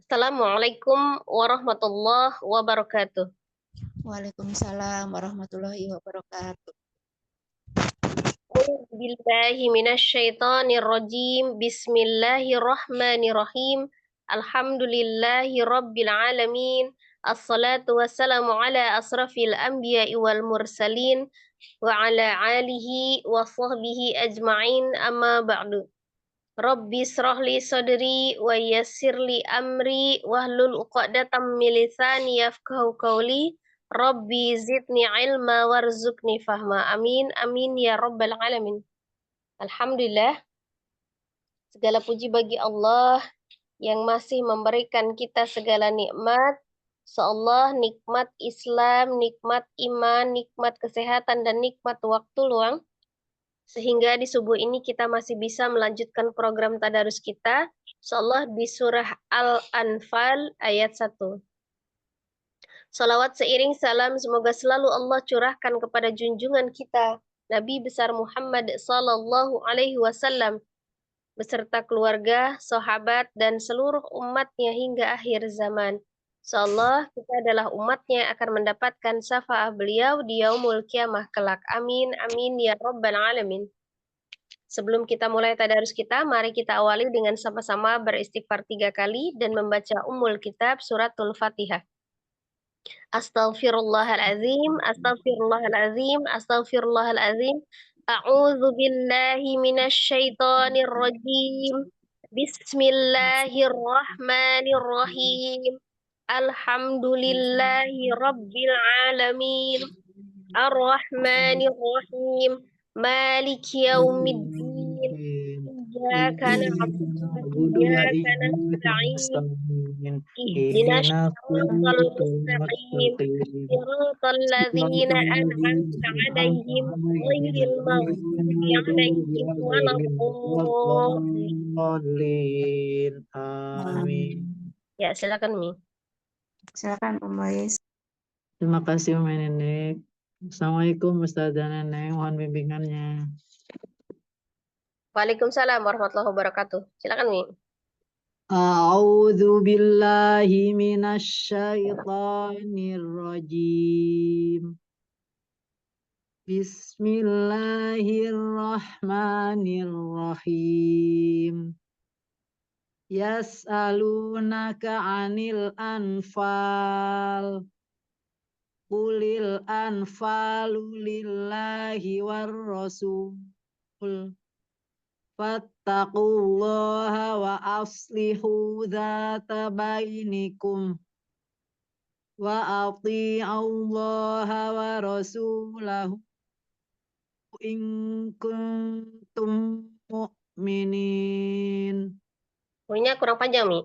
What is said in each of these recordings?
Assalamualaikum warahmatullahi wabarakatuh. Waalaikumsalam warahmatullahi wabarakatuh. A'udzu billahi minasyaitonir rajim. Bismillahirrahmanirrahim. Alhamdulillahi rabbil alamin. Assalatu wassalamu ala asrafil anbiya'i wal mursalin wa ala alihi wa sahbihi ajma'in, amma ba'du. Rabbi israh li sadri wa yassir li amri wahlul 'uqdatam min lisani yafqahu qawli. Rabbi zidni ilma warzuqni fahma. Amin amin ya rabbal alamin. Alhamdulillah, segala puji bagi Allah yang masih memberikan kita segala nikmat. Seolah nikmat Islam, nikmat iman, nikmat kesehatan, dan nikmat waktu luang. Sehingga di subuh ini kita masih bisa melanjutkan program tadarus kita, insyaallah di surah Al-Anfal ayat 1. Salawat seiring salam semoga selalu Allah curahkan kepada junjungan kita, Nabi besar Muhammad sallallahu alaihi wasallam, beserta keluarga, sahabat, dan seluruh umatnya hingga akhir zaman. Insyaallah kita adalah umatnya akan mendapatkan syafaat beliau di yaumul kiamah kelak. Amin amin ya rabbal alamin. Sebelum kita mulai tadarus kita, mari kita awali dengan sama-sama beristighfar 3 kali dan membaca Ummul Kitab suratul Fatihah. Astaghfirullahalazim, astaghfirullahalazim, astaghfirullahalazim. A'udzu billahi minasyaitonir rajim. Bismillahirrahmanirrahim. Alhamdulillahi rabbil alamin. Ar-Rahmanir-Rahim. Maliki yaumiddin. Iyyaka na'budu wa na'budu wa iyyaka iyyaka nasta'in. nasta'in. Ihdinas Ihdinas siratal siratal mustaqim. mustaqim. Siratal ladzina Siratal an'amta ladzina 'alaihim ghairil maghdubi 'alaihim waladdallin. waladdallin. Amin. Ya, silakan Mi. Silakan Pembais. Terima kasih Umi Nenek. Assalamualaikum Ustazah Nenek, mohon bimbingannya. Waalaikumsalam warahmatullahi wabarakatuh. Silakan Mi. A'udzu billahi minasyaitonir rajim. Bismillahirrahmanirrahim. Yas'alunaka 'anil anfal. Qulil anfalu lillahi war rasul. Fattaqullaha wa aslihu dzata bainikum. Wa athi'ullaha wa rasulahu in kuntum mu'minin. Punya kurang panjang, Mi.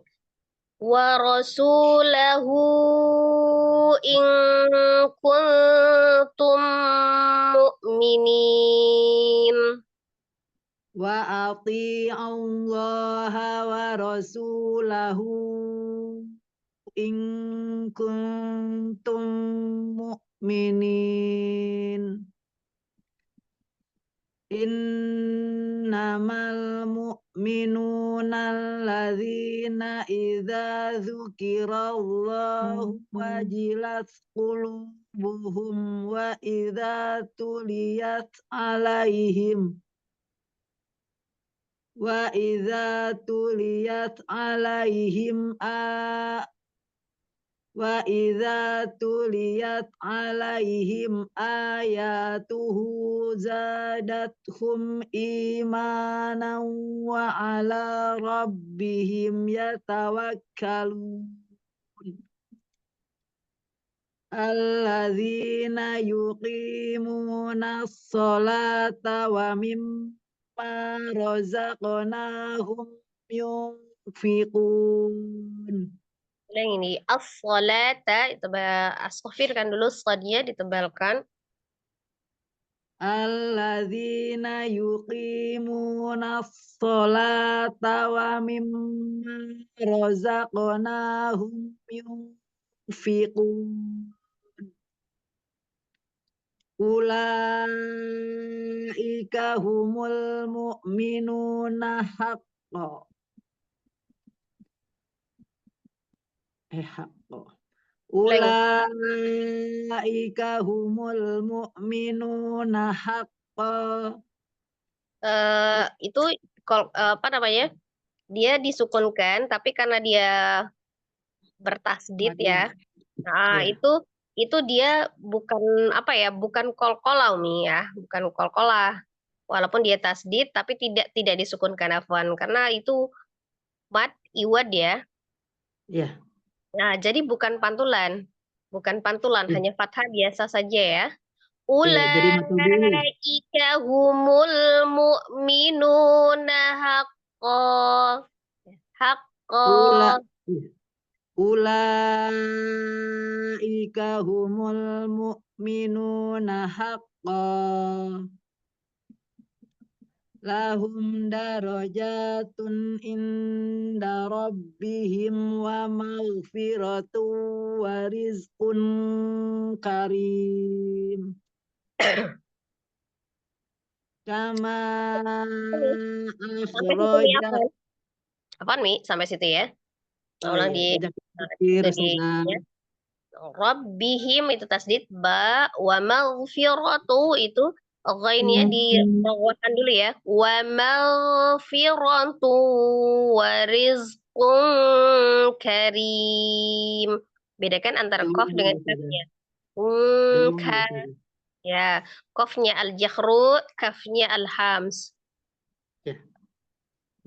Wa rasulahu in kuntum mu'minin. Wa athi'ullaha wa rasulahu in kuntum mu'minin. Innamal mu'minuna alladzina idza dzukirallahu wajilat qulubuhum wa idza tuliyat alaihim Wa idza tuliyat alaihim ayatuhu zadathum imanan wa ala rabbihim yatawakkalun. Alladzina yuqimuna sholata wa mimma razaqnahum yunfiqun. Yang ini as-salata itu astaghfirkan dulu shadnya ditebalkan. Alladzina yuqimuna sholata wa mimma razaqnahum yunfiqun. Ulaika humul mu'minuna haqqan. haqqo. Ulangi. Ulaika humul mu'minuna haqqa. Itu apa namanya? Dia disukunkan, tapi karena dia bertasdid ya. Nah, Ya, itu dia bukan apa ya? Bukan kolkolah Umi ya, bukan kolkolah. Walaupun dia tasdid tapi tidak disukunkan afwan karena itu mad iwad ya. ya, Nah, jadi bukan pantulan. Bukan pantulan, ya, hanya fathah biasa saja ya. iya. Jadi mata dulu. Ulaika humul mu'minuna haqqo. Haqqo. Ula, ulaika humul mu'minuna haqqa. Lahum darajatun inda rabbihim wa maghfiratu wa rizqun karim. Kama Sampai situ Mi akhraja. Afwan. Apaan Mi? Sampai situ ya. Oh Ulang iya, banyak pikir dari Ustazah. ya. Rabbihim itu tasdid ba wa maghfiratu itu ghainnya di bawahkan dulu ya. Wa maghfiratu wa rizqun karim. Bedakan antara Yang qaf mana dengan Ustazah? kafnya. Dari mana Ka Ustazah? ya, qafnya al-jakhru, kafnya al-hams. Ya.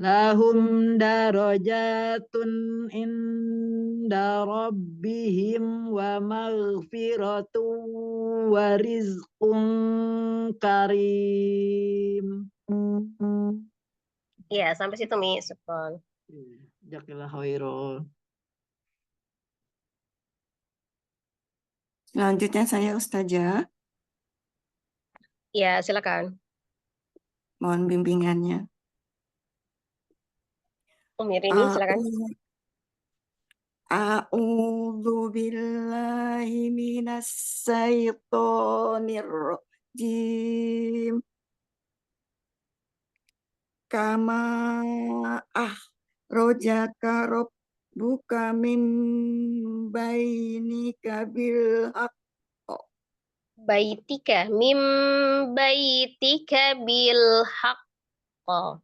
Lahum darajatun inda rabbihim wa maghfiratu wa rizqun karim. Ya, sampai situ Mi. Syukron. Jazakallah khairan. Selanjutnya saya Ustazah, Ya, silakan. mohon bimbingannya. Umi Rini, silakan. A'udzu billahi minas syaitonir rajim. Kama rojaka rabbuka min bainika bil haqq. Baitika mim baitika bil haqqo.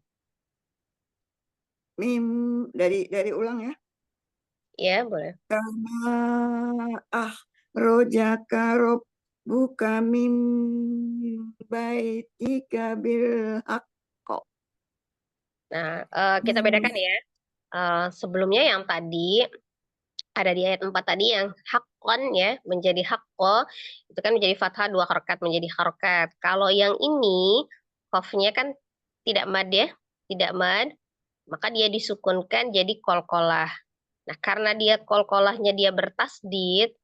Mim dari ulang ya. Ya, boleh. Kama rojaka rabbuka min baitika bil haqq. Nah, kita bedakan ya. Sebelumnya yang tadi ada di ayat 4 tadi yang haqqan ya, menjadi haqqo, itu kan menjadi fathah 2 harokat menjadi harokat. Kalau yang ini qafnya kan tidak mad ya, tidak mad, maka dia disukunkan jadi kolkolah. Nah, karena dia kolkolahnya dia bertasdid,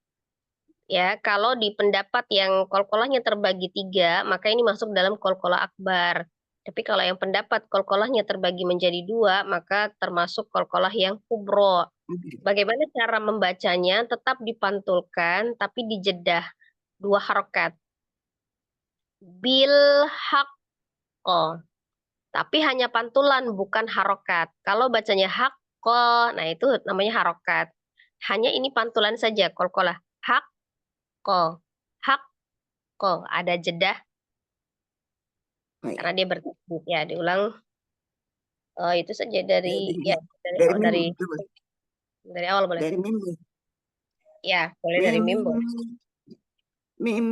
ya, kalau di pendapat yang kolkolahnya terbagi 3, maka ini masuk dalam kolkolah akbar. Tapi kalau yang pendapat kolkolahnya terbagi menjadi 2, maka termasuk kolkolah yang kubro. Bagaimana cara membacanya? Tetap dipantulkan, tapi dijedah 2 harokat. Bil haqqo. Tapi hanya pantulan, bukan harokat. Kalau bacanya haqqo, nah itu namanya harokat. Hanya ini pantulan saja, kolkolah. Haqqo. Haqqo. Ada jedah, Baik. karena dia bertasdid. Ya, diulang. Itu saja dari Dari dari mim, coba. dari awal boleh. Dari mim. Ya, boleh dari mim boleh. Mim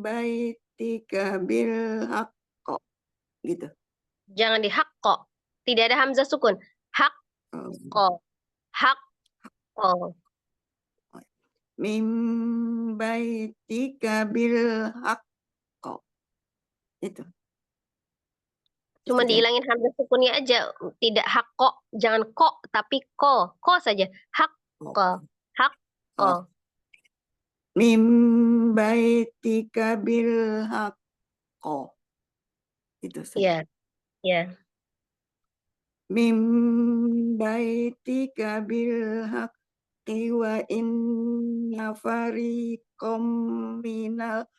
baitika bil haqq. Gitu. Jangan di haqqo. Tidak ada hamzah sukun. Haqqo. Haqqo. Mim baitika bil haqq. Itu. Cuma Ustazah. dihilangin hamzah sukunnya aja, tidak haqqo, jangan ko tapi ko saja. Haqqo. Haqqo. Mim baitika bil haqq. Itu saja. Ya, ya. Mim baitika bil haqqi wa inna fariqam minal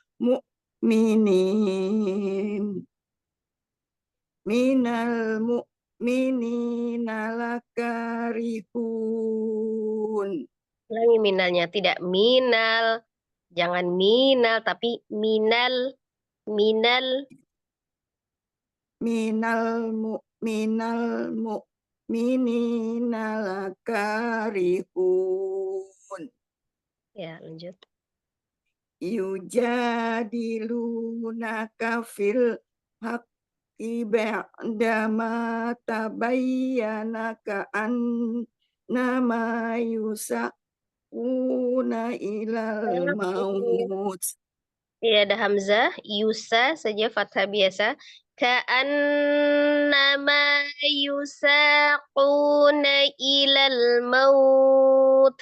mu'minina lakarihun. Ulangi minalnya, tidak minal. Jangan minal, tapi minal. Minal. minal mu'minina lakarihun Ya, lanjut. yujadilunaka fil haqqi ba'dama tabayyana ka'annama yusaquna ilal maut. Tidak ada hamzah, yusa saja fathah biasa. Ka'annama yusaquna ilal maut.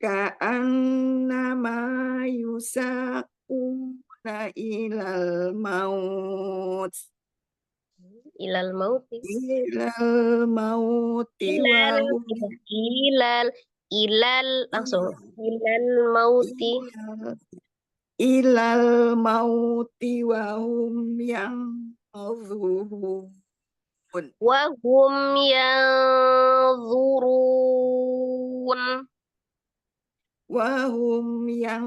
Ka'annama yusaquna ilal maut. Ilal mauti. Ilal mauti wa Ilal, hum ilal, ilal, langsung. Ilal mauti. ilal mauti wa hum yang Wahum yanzurun. wahum yang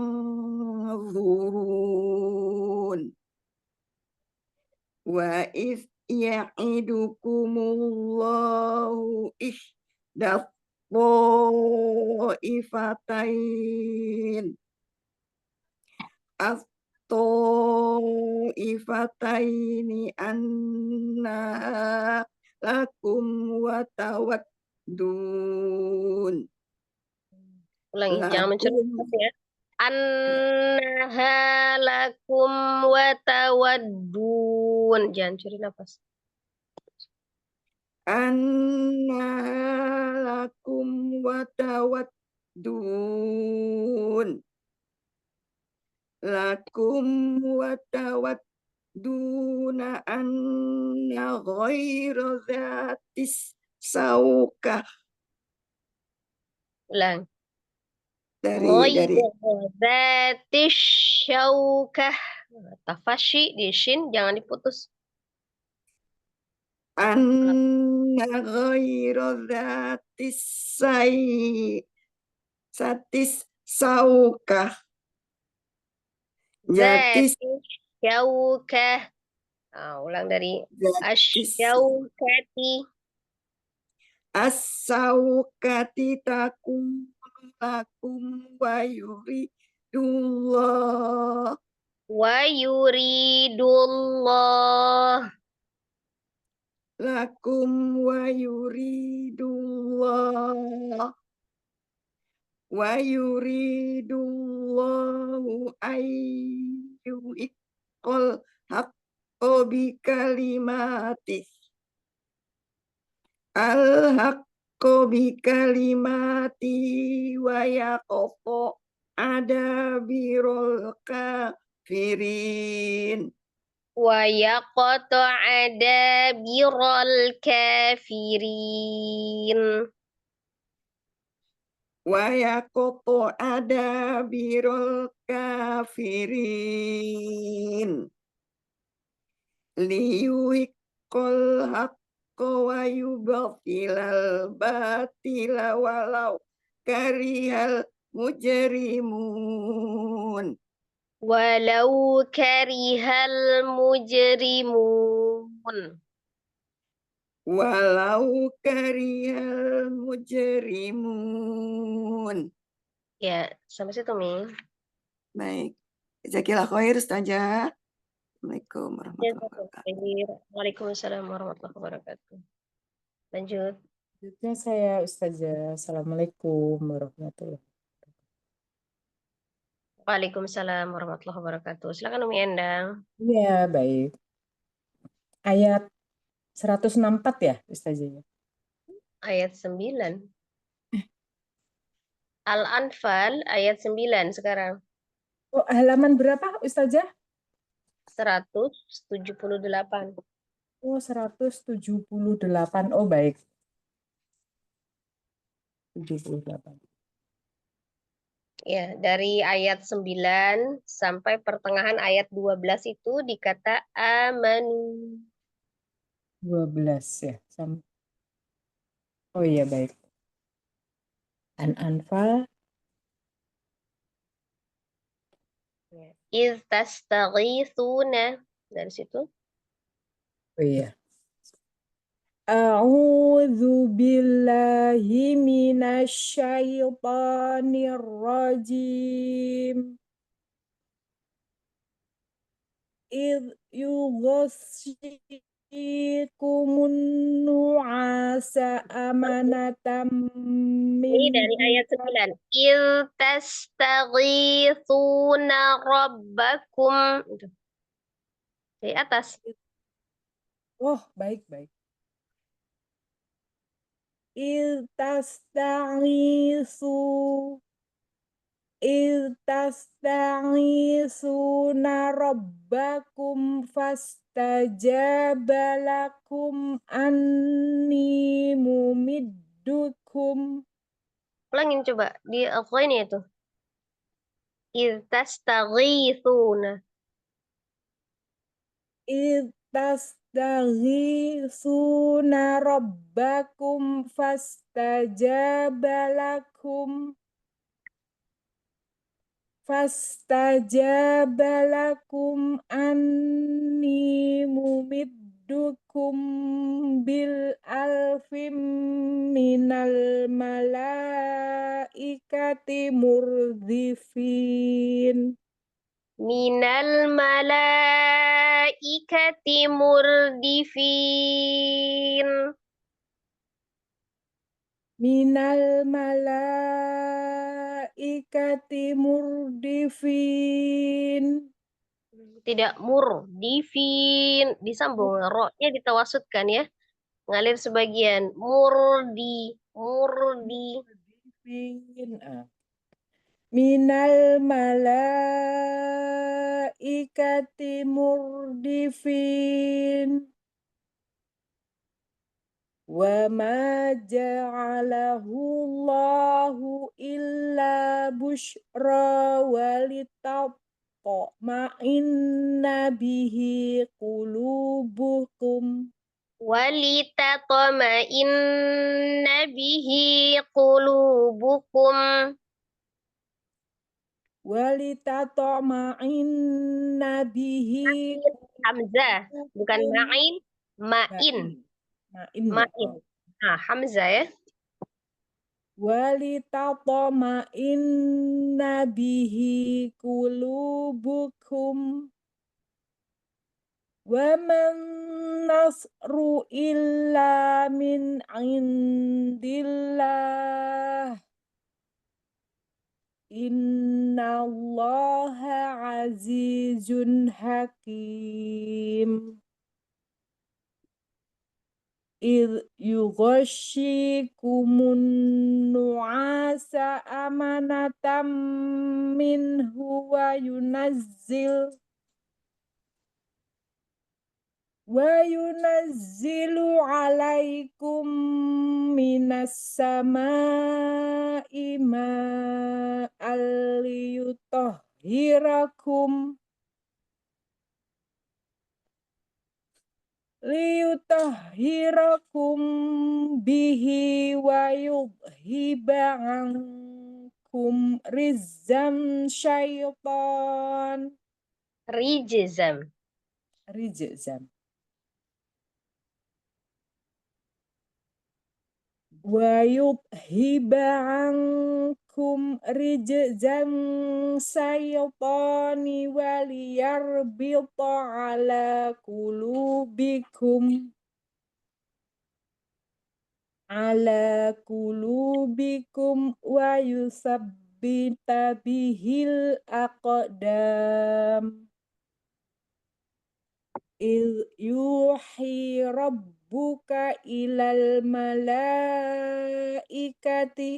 wa if ya'idukumullahu ihda ifatain ifataini anna lakum wa tawaddun Ulangi, jangan mencuri lakum nafas ya. Annaha lakum wa tawaddun. Jangan curi nafas. anna lakum wa tawaddun lakum wa tawadduna anna ghairu zatis saukah Ulang. dari Zatish syaukah. Tafashi di shin jangan diputus. anna ghairu zatis satis saukah zatis Zatish syaukah. Ulang dari zatis asyaukati. as-saukati takun lakum wa yuridullah Wa yuridullah. lakum wa yuridullah ayyuhiqqal haqqo bi kalimati al-haqqo bi kalimati wa yaqta adabirul kafirin Wa yaqta'a dabiral kafirin. wa yaqta adabirul kafirin liyuhiqqal haqqa wa yubtilal batila walau karihal mujrimun Walau karihal mujrimun. walau karihal mujrimun. Ya, sampai situ, Mi. Baik. Jazakillah khair Ustazah. Assalamualaikum warahmatullahi wabarakatuh. Waalaikumsalam warahmatullahi wabarakatuh. Lanjut. Selanjutnya saya Ustazah. Assalamualaikum warahmatullahi wabarakatuh. Waalaikumsalam warahmatullahi wabarakatuh. Silakan Umi Endang. Iya, baik. Ayat 164 ya, Ustazah? Ayat 9. Al-Anfal ayat 9 sekarang. Oh, halaman berapa, Ustazah? 178. Oh, 178. Oh, baik. 78. Ya, dari ayat 9 sampai pertengahan ayat 12 itu dikata amanu. 12 ya. Oh iya, baik. An-Anfal. Iz tastaghithuna. Dari situ. Oh iya. A'udzu billahi minasyaitonir rajim. Idh yughashikumun nu'asa amanatan Ini dari minhu. ayat 9. Il tastaghithuna rabbakum. Itu. Di atas. Oh, baik. Il tastaghithuna rabbakum fastajaba lakum anni mumiddukum. Ulangin coba. Di ini itu. Il tastaghithuna. Id tastaghithuna rabbakum fastajaba lakum anni mumiddukum bil alfim minal malaikati murdifin. Minal malaikati murdifin. Minal malaikati murdifin. Tidak murdifin. Disambung. Ro-nya ditawasudkan ya. Ngalir sebagian. Murdi. Murdifin. Minal malaikati murdifin. Wa ma ja'alahu Allahu illa busyra walitatma'inna bihi qulubukum. Walitatma'inna bihi qulubukum. Walitatma'inna bihi Hamzah. Bukan ma'in. Ma'in. Ma'in ya. Ma'in. Nah, Hamzah ya. Walitatma'inna bihi qulubukum. Wa man nasru illa min indillah. Innallaha azizun hakim. Idh yughashikumun nu'asa amanatan minhu wa yunazzilu alaikum minas samai ma'al liyutahhirakum bihi wa yudhiba ankum rizam syaitan. Rijzam. Wa yudhiba ankum rijzam syaitani wa liyarbita ala qulubikum wa yusabbita bihil aqdam. Idh yuhi rabbuka ilal malaikati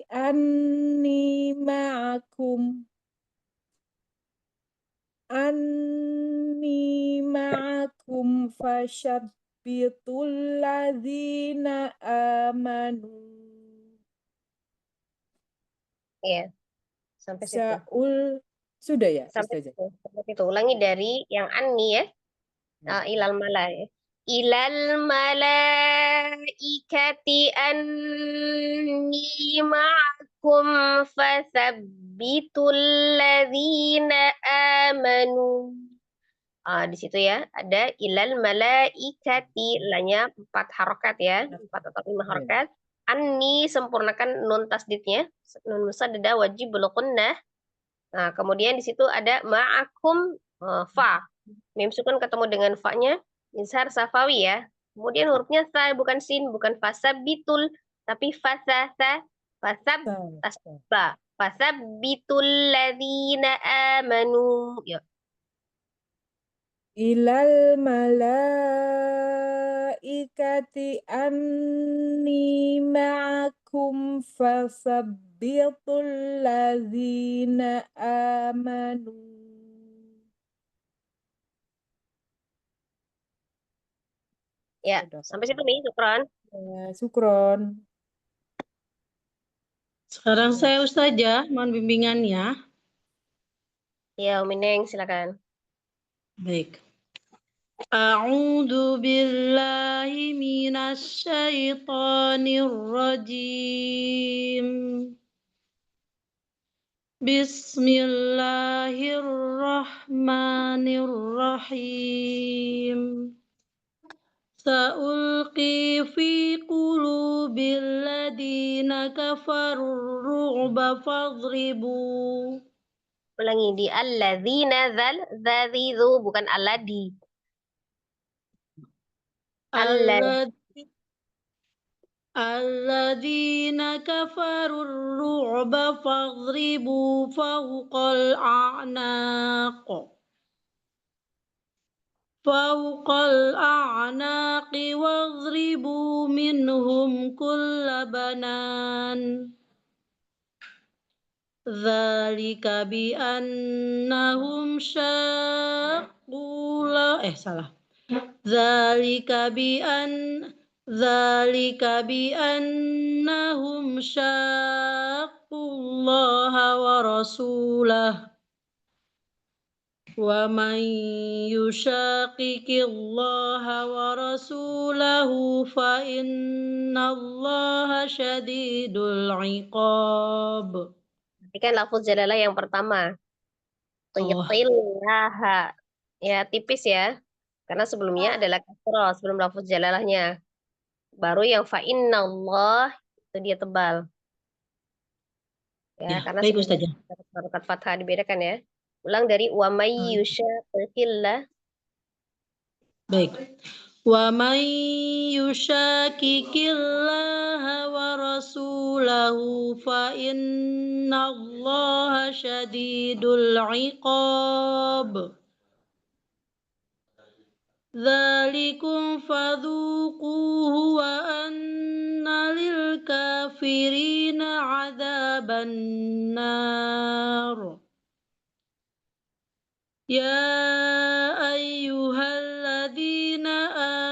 anni ma'akum fashabbitul ladzina amanu. Ya. Sampai situ. Sudah ya, Sampai Ustazah? situ. Sampai situ. Ulangi dari yang anni ya. Ilal malai. Ilal malaikati anni ma'akum fasabbitul ladzina amanu. Di situ ya ada ilal malaikati, lanya 4 harokat ya, 4 atau 5 harokat. Anni, sempurnakan nun tasdidnya, nun musaddadah wajib bulukunnah. Nah, kemudian di situ ada ma'akum fa. Mim sukun ketemu dengan fa-nya, izhar safawi ya. Kemudian hurufnya sa, bukan sin, bukan fasabitul, tapi fasab tasba. Fasabitul ladzina amanu. Ya. Ilal malaikati anni ma'akum fasabbitul ladzina amanu. Ya, sampai situ nih, syukron. Ya, syukron. Sekarang saya Ustazah, mohon bimbingannya. Ya, Mineng, silakan. Baik. A'udzu billahi minasy syaithanir rajim. Bismillahirrahmanirrahim. Sa'ulqi fi qulubil ladina kafarur ru'ba fadribu. Ulangi, di alladzina dzadzu, bukan alladi. Alladzina kafarur ru'ba fadribu fawqal a'naq. Fawqal a'naqi wadribu minhum kulla banan. Dzalika bi annahum syaqqula Dzalika bi annahum syaqqullaha wa rasulah. Wa man yushaqiqillaha wa rasulahu fa innallaha syadidul iqab. Perhatikan lafuz jalalah yang pertama. Qitillaha. Ya, tipis ya. Karena sebelumnya adalah kasroh, sebelum lafuz jalalahnya. Baru yang fa'innallah, itu dia tebal. Ya, Ya, karena baik sebelumnya Ustazah. harokat fathah dibedakan ya. Ulang dari wa may yushaqiqillah. Baik. Wa man yushaqiqillaha wa rasulahu fa innallaha syadidul iqab. Dzalikum fadzuquhu wa anna lil kafirina 'adzaban nar. Ya ayyuhalladzina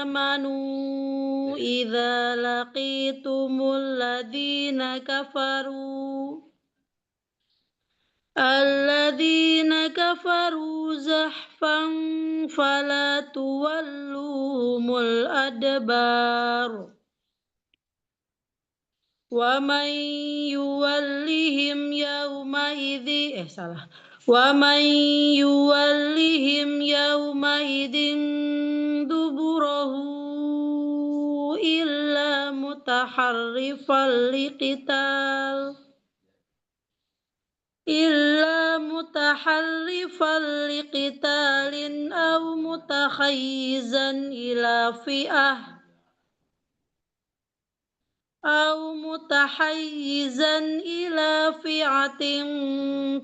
amanu idza laqitumul ladzina kafaru zahfan fala tuwalluhumul adbar. Wa man yuwallihim yawma idzi Wa man yuwallihim yawma idzin duburahu illa mutaharrifan liqitalin aw mutakhayyizan ila fi'ah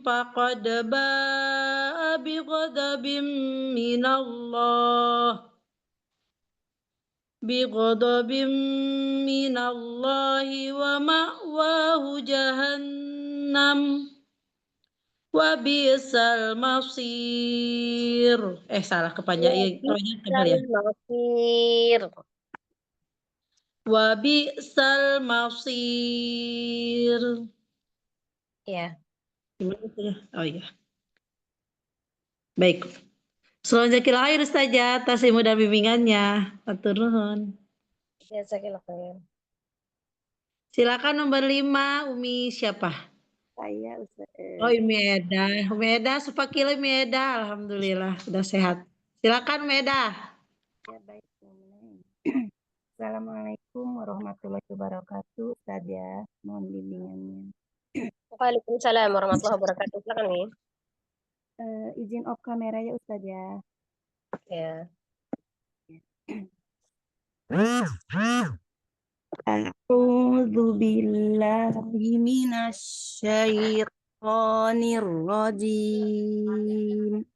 faqad ba'a bighadabin minallahi wa ma'wahu jahannam wa bi'sal masir. Salah kepanjangan tebal ya. Masir. Wa bi'sal masir. Ya. Gimana ya? Oh iya. Baik. Selanjutnya akhir saja atas ilmu dan bimbingannya. Atur nuhun. Jazakallah khair. Silakan nomor 5, Umi siapa? Saya Ustaz. Oh, Umi Eda. Umi Eda, sepakila Umi Eda. Alhamdulillah, udah sehat. Silakan Umi Eda. Ya baik. Assalamualaikum warahmatullahi wabarakatuh. Ustazah, mohon bimbingannya. Waalaikumsalam warahmatullahi wabarakatuh. Silakan nih. Izin off kamera ya Ustazah. Ya. A'udzu billahi minasyaitonir rajim.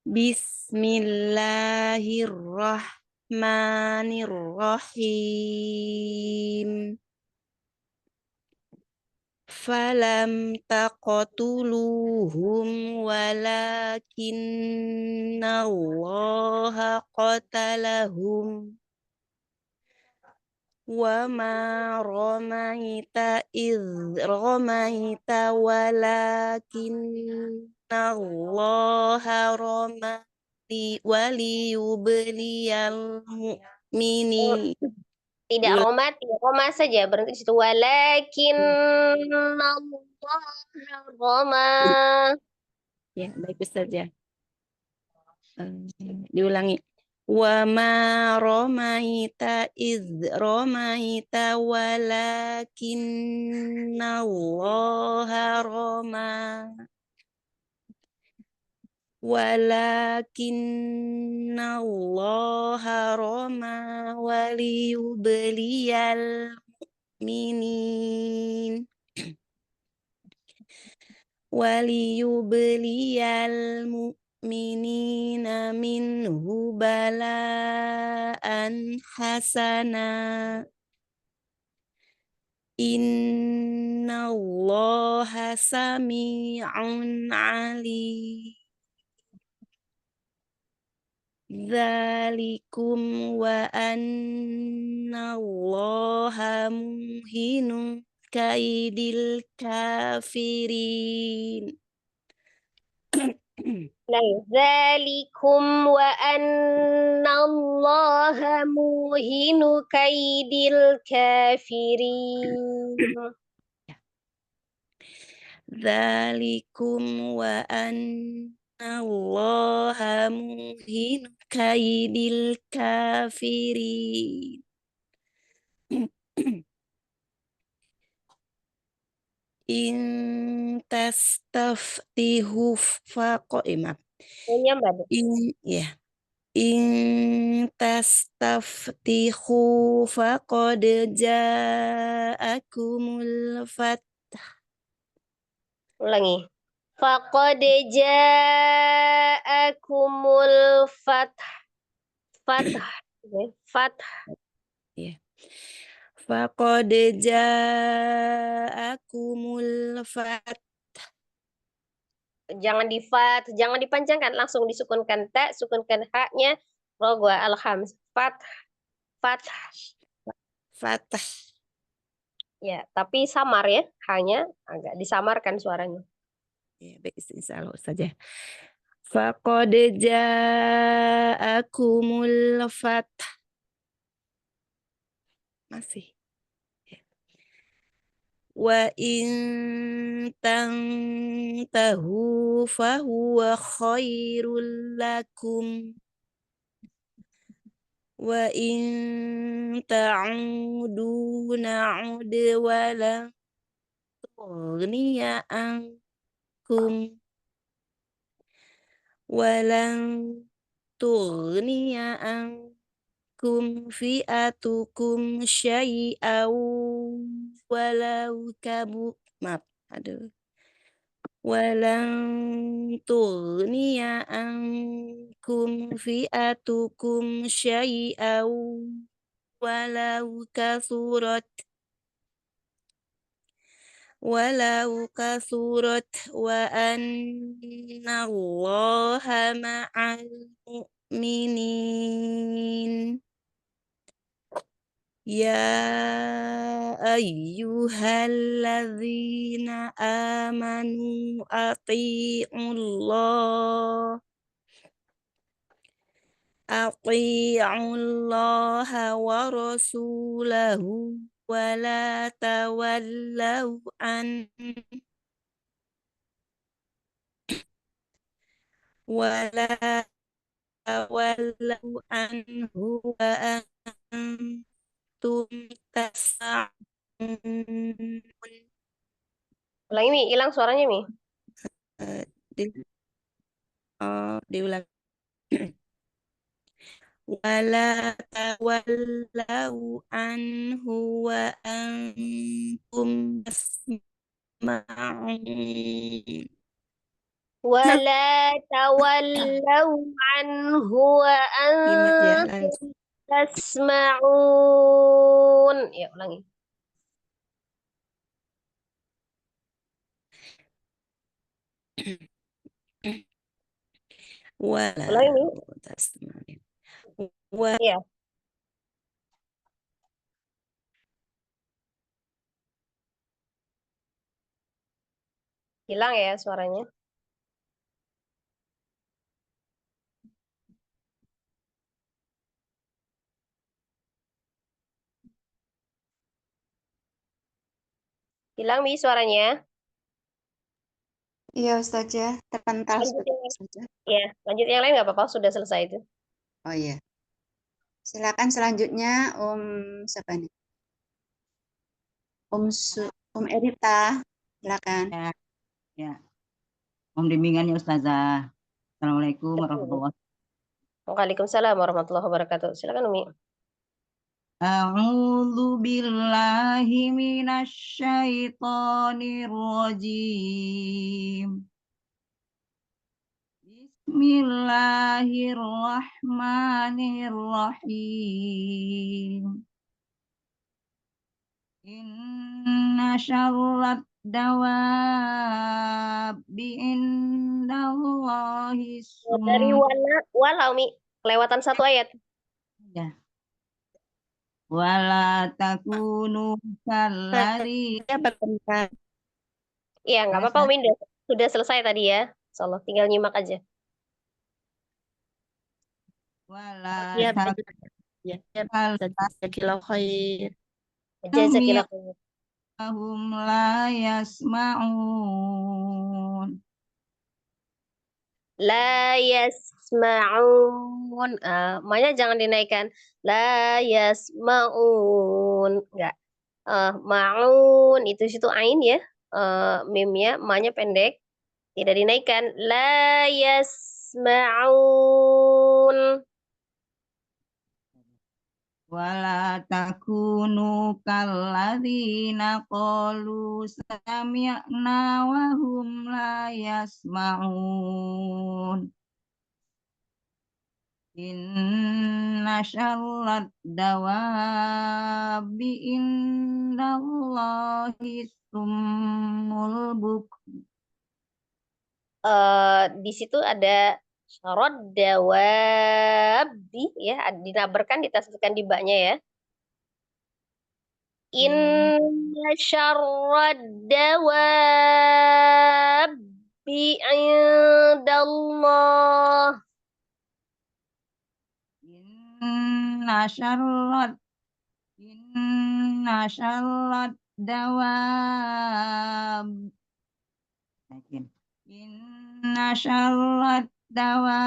Bismillahirrahmanirrahim. Falam taqtuluhum walakinna Allaha qatalahum wa ma ramaita idh ramaita walakinna Allaha ramati waliyubliyal mu'minin. Tidak Roma, tidak Roma saja, berhenti di situ. Walakin Allah Roma. Ya, baik Ustazah. Diulangi. Wa ma ramaita idh ramaita walakinna Allaha rama. Walakinna Allaha rama waliyubliyal mu'minin. Waliyubliyal mu'minina minhu bala'an hasana. Inna Allaha sami'un alim. Dzalikum wa anna Allaha muhinu kaidil kafirin. Zalikum wa anna Allah muhinu kaidil kafirin. Dzalikum wa anna Allaha muhinu kaidil kafirin. In tastaftihu faqimah. In tastaftihu faqad ja'akumul fath. Ulangi. Faqad ja'akumul fath. Fath. Ya. Faqad ja'akumul fath. Jangan jangan dipanjangkan, langsung disukunkan ta, sukunkan ha-nya, rogo al-khams. Fath. Ya, tapi samar ya, hanya agak disamarkan suaranya. Ya, baik, insyaallah saja. Faqad ja'akumul fath. Masih. Wa in tantahu fahuwa khairul lakum. Wa in ta'udu na'ud walan tughniya ankum. Walan tughniya ankum fi'atukum syai'aw walau walan tughniya ankum fi'atukum syai'aw walau kasurat wa anna Allaha ma'al mu'minin. Ya ayyuhalladzina amanu ati'ullah أطيعوا الله ورسوله ولا تولوا عنه ولا تولوا عنه وأنتم تسمعون. Ulangi, Mi. Hilang suaranya, Mi. Diulang. ولا تولوا عنه وأنتم تسمعون. ولا تولوا عنه وأنتم تسمعون. Ya, ulangi. ولا Ulangi, Mi. تسمعون. Iya. Hilang ya suaranya. Hilang, Mi, suaranya. Iya Ustazah, terpental Lanjut yang lain. Ustazah. Ya, lanjut yang lain nggak apa-apa. Sudah selesai itu. Oh iya. Silakan selanjutnya siapa nih? Erita, silakan. Ya. Mohon bimbingannya Ustazah. Assalamualaikum warahmatullahi wabarakatuh. Waalaikumsalam warahmatullahi wabarakatuh. Silakan, Umi. A'udzu billahi minasyaitonir rajim. Bismillahirrahmanirrahim. Inna syarrat dawabi indallahi Dari wala, Umi. Kelewatan satu ayat. Ya. Wala takunu kallari. Iya, nggak apa-apa, Umi. Sudah selesai tadi ya. Insyaallah, tinggal nyimak aja. Wala Ya, takunu khair. Jazakillah khair. hum la yasma'un. La yasma'un. Makanya jangan dinaikkan. La yasma'un. Enggak. Ma'un itu situ ain ya. Mimnya, ma-nya pendek. Tidak dinaikkan. La yasma'un. Wala takunu kalladzina qalu sami'na wa hum la yasma'un. Inna syarrat dawabi indallahi summul bukm. Di situ ada syarat dawabi ya, dinabarkan ditasbihkan di ba-nya ya. Inna syarrad dawabi indallah. Inna syarrat dawab. Inna syarrat dawabi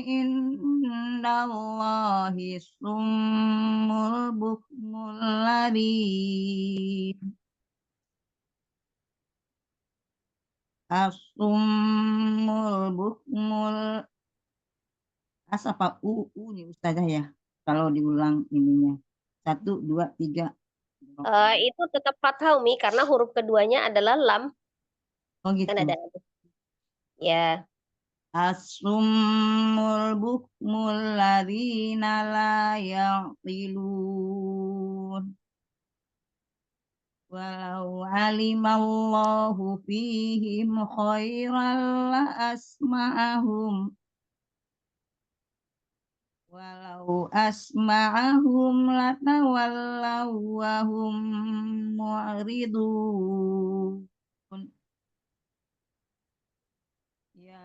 indallahi summul bukmul ladin. As-summul bukmul apa nih Ustazah ya, kalau diulang ininya 1, 2, 3. Itu tetap fathah Umi karena huruf keduanya adalah lam. Oh gitu. Kan ada. Ya. As-summul bukmul ladzina la ya'qilun. Walau alimallahu fihim khairan la asma'ahum. Walau asma'ahum latawallaw wa hum mu'ridun. Ya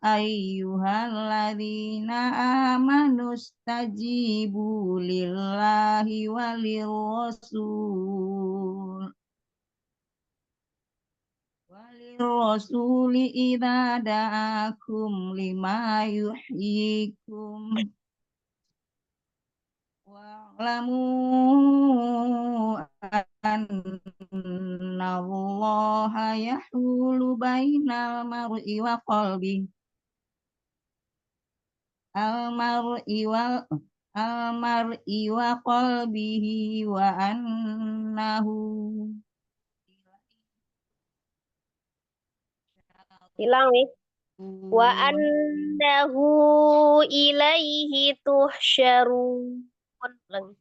ayyuhalladzina amanu stajibu lillahi walirrasuli idza da'akum lima yuhyikum wa'lamu annallaha yahulu bainal mar'i wa qalbihi almar'i wa qalbihi wa annahu Hilang nih. Wa annahu ilaihi tuhsyarun. Ulang.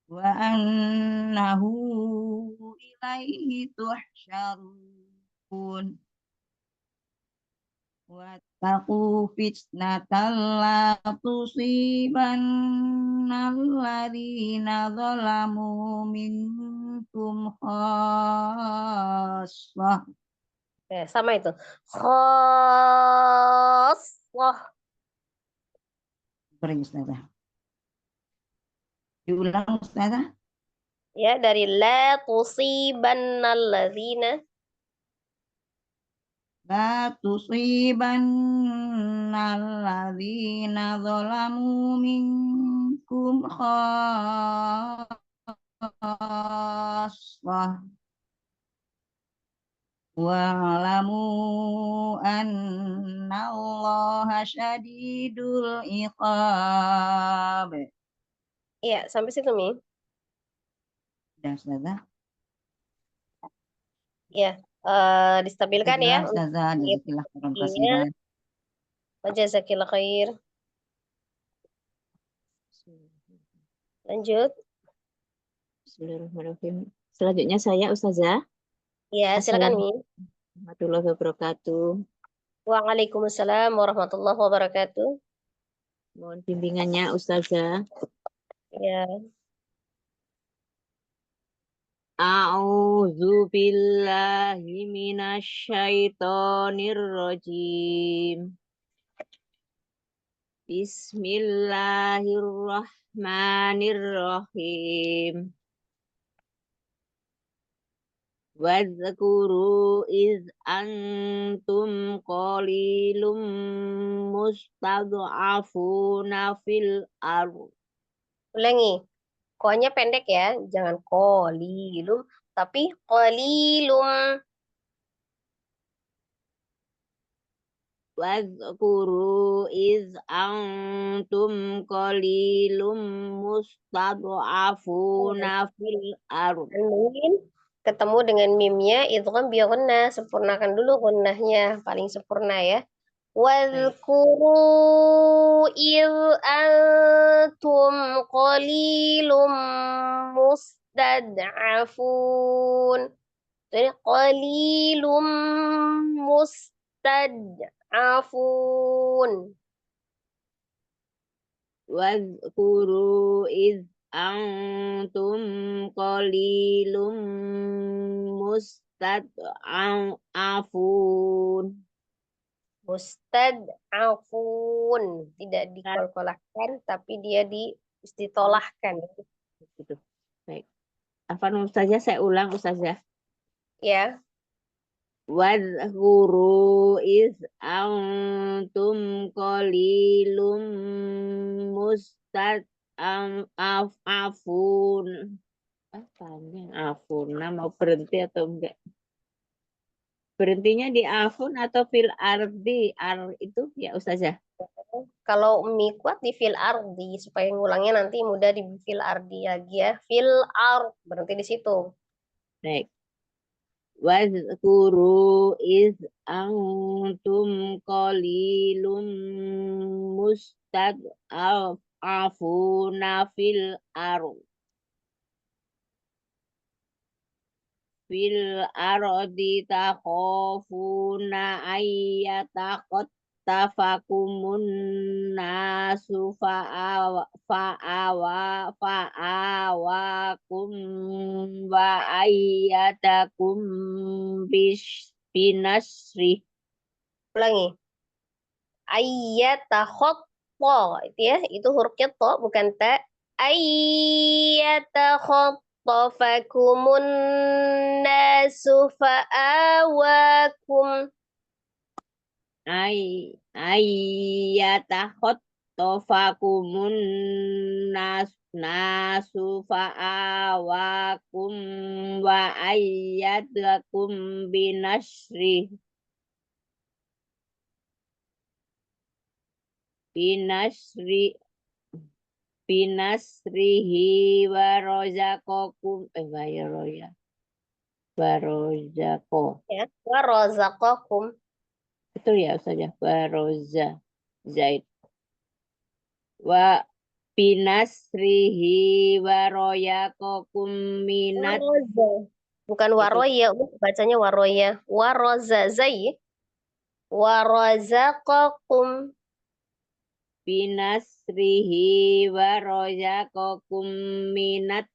wa annahu ilaihi tuhsyarun wattaqu fitnatan la tusibanna alladzina zalamu minkum khassah. Sama itu. Khassah. Beri Ustazah. Diulang Ustazah. Ya, dari la tusibannalladzina. La tusibannalladzina zalamu minkum khassah. Wa'lamu annallaha syadidul iqab. Iya, sampai situ, Mi. Udah, Ustazah. Ya, distabilkan ya. Ustazah, jazakillah khairan Iya, kasiran. jazakillah khair. Lanjut. Bismillahirrahmanirrahim. Selanjutnya saya Ustazah. Ya, silakan, Mi. Assalamualaikum warahmatullahi wabarakatuh. Waalaikumsalam warahmatullahi wabarakatuh. Mohon bimbingannya Ustazah. Ya. A'udzu billahi minasyaitonir rajim. Bismillahirrahmanirrahim. Wadzkuru iz antum qalilum mustad'afuna fil ardh. Ulangi. Ko-nya pendek ya, jangan qalilum, tapi qalilum. Wadzkuru iz antum qalilum mustad'afuna fil ardh. Mungkin ketemu dengan mimnya itu kan biar gunnah, sempurnakan dulu gunnahnya, paling sempurna ya. Wadhkuru iz antum qalilum mustad'afun. Jadi qalilum mustad'afun. Wadhkuru iz antum qalilum mustad'afun. Mustad'afun. Tidak dikolkolahkan, tapi dia diistitolahkan. Gitu. Baik. Afwan Ustazah, saya ulang Ustazah. Ya. Wadhkuru iz antum qalilum mustad'afun. Panjang afuna, mau berhenti atau enggak? Berhentinya di afun atau fil ardi, itu ya Ustazah. Kalau Umi kuat di fil ardi, supaya ngulangnya nanti mudah di fil ardi lagi ya. Fil ard, berhenti di situ. Baik. Wadzkuru iz antum qalilum mustad'afuna fil ard. Fil ardi takhafuna ayyatakhtafakumun nasu fa'awakum wa ayyatakum binasri. Ulangi. Ayyatakhotto. Itu ya, itu hurufnya to, bukan ta. Ayyatakhottofakumun nasu fa'awakum. Ayyatakhottofakumun nasu fa'awakum wa ayyadakum binasri. Binasrihi wa rozaqakum barozako. Ya, wa razaqakum. Betul ya Ustazah, baroza zaid. Wa binasrihi wa royaqakum minat. Waroza. Bukan waroya, bacanya waroya. Waroza zai. Warazaqakum. Binasrihi wa royaqakum minat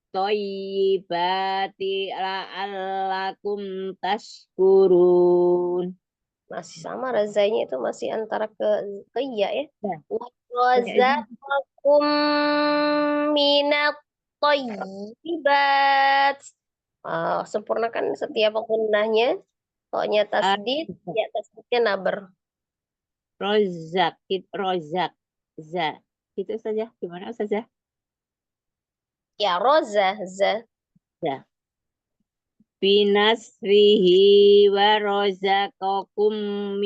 toyibati la'allakum tashkurun. Masih sama razanya itu masih antara ke iya ya. Ya. Warazaqakum minat thayyibat. Sempurnakan setiap gunnahnya. Tonya tasdid, ya tasdidnya naber. Rozak, za. Itu saja. Gimana saja? Ya, roza, za. Ya. Binasrihi wa rozaqakum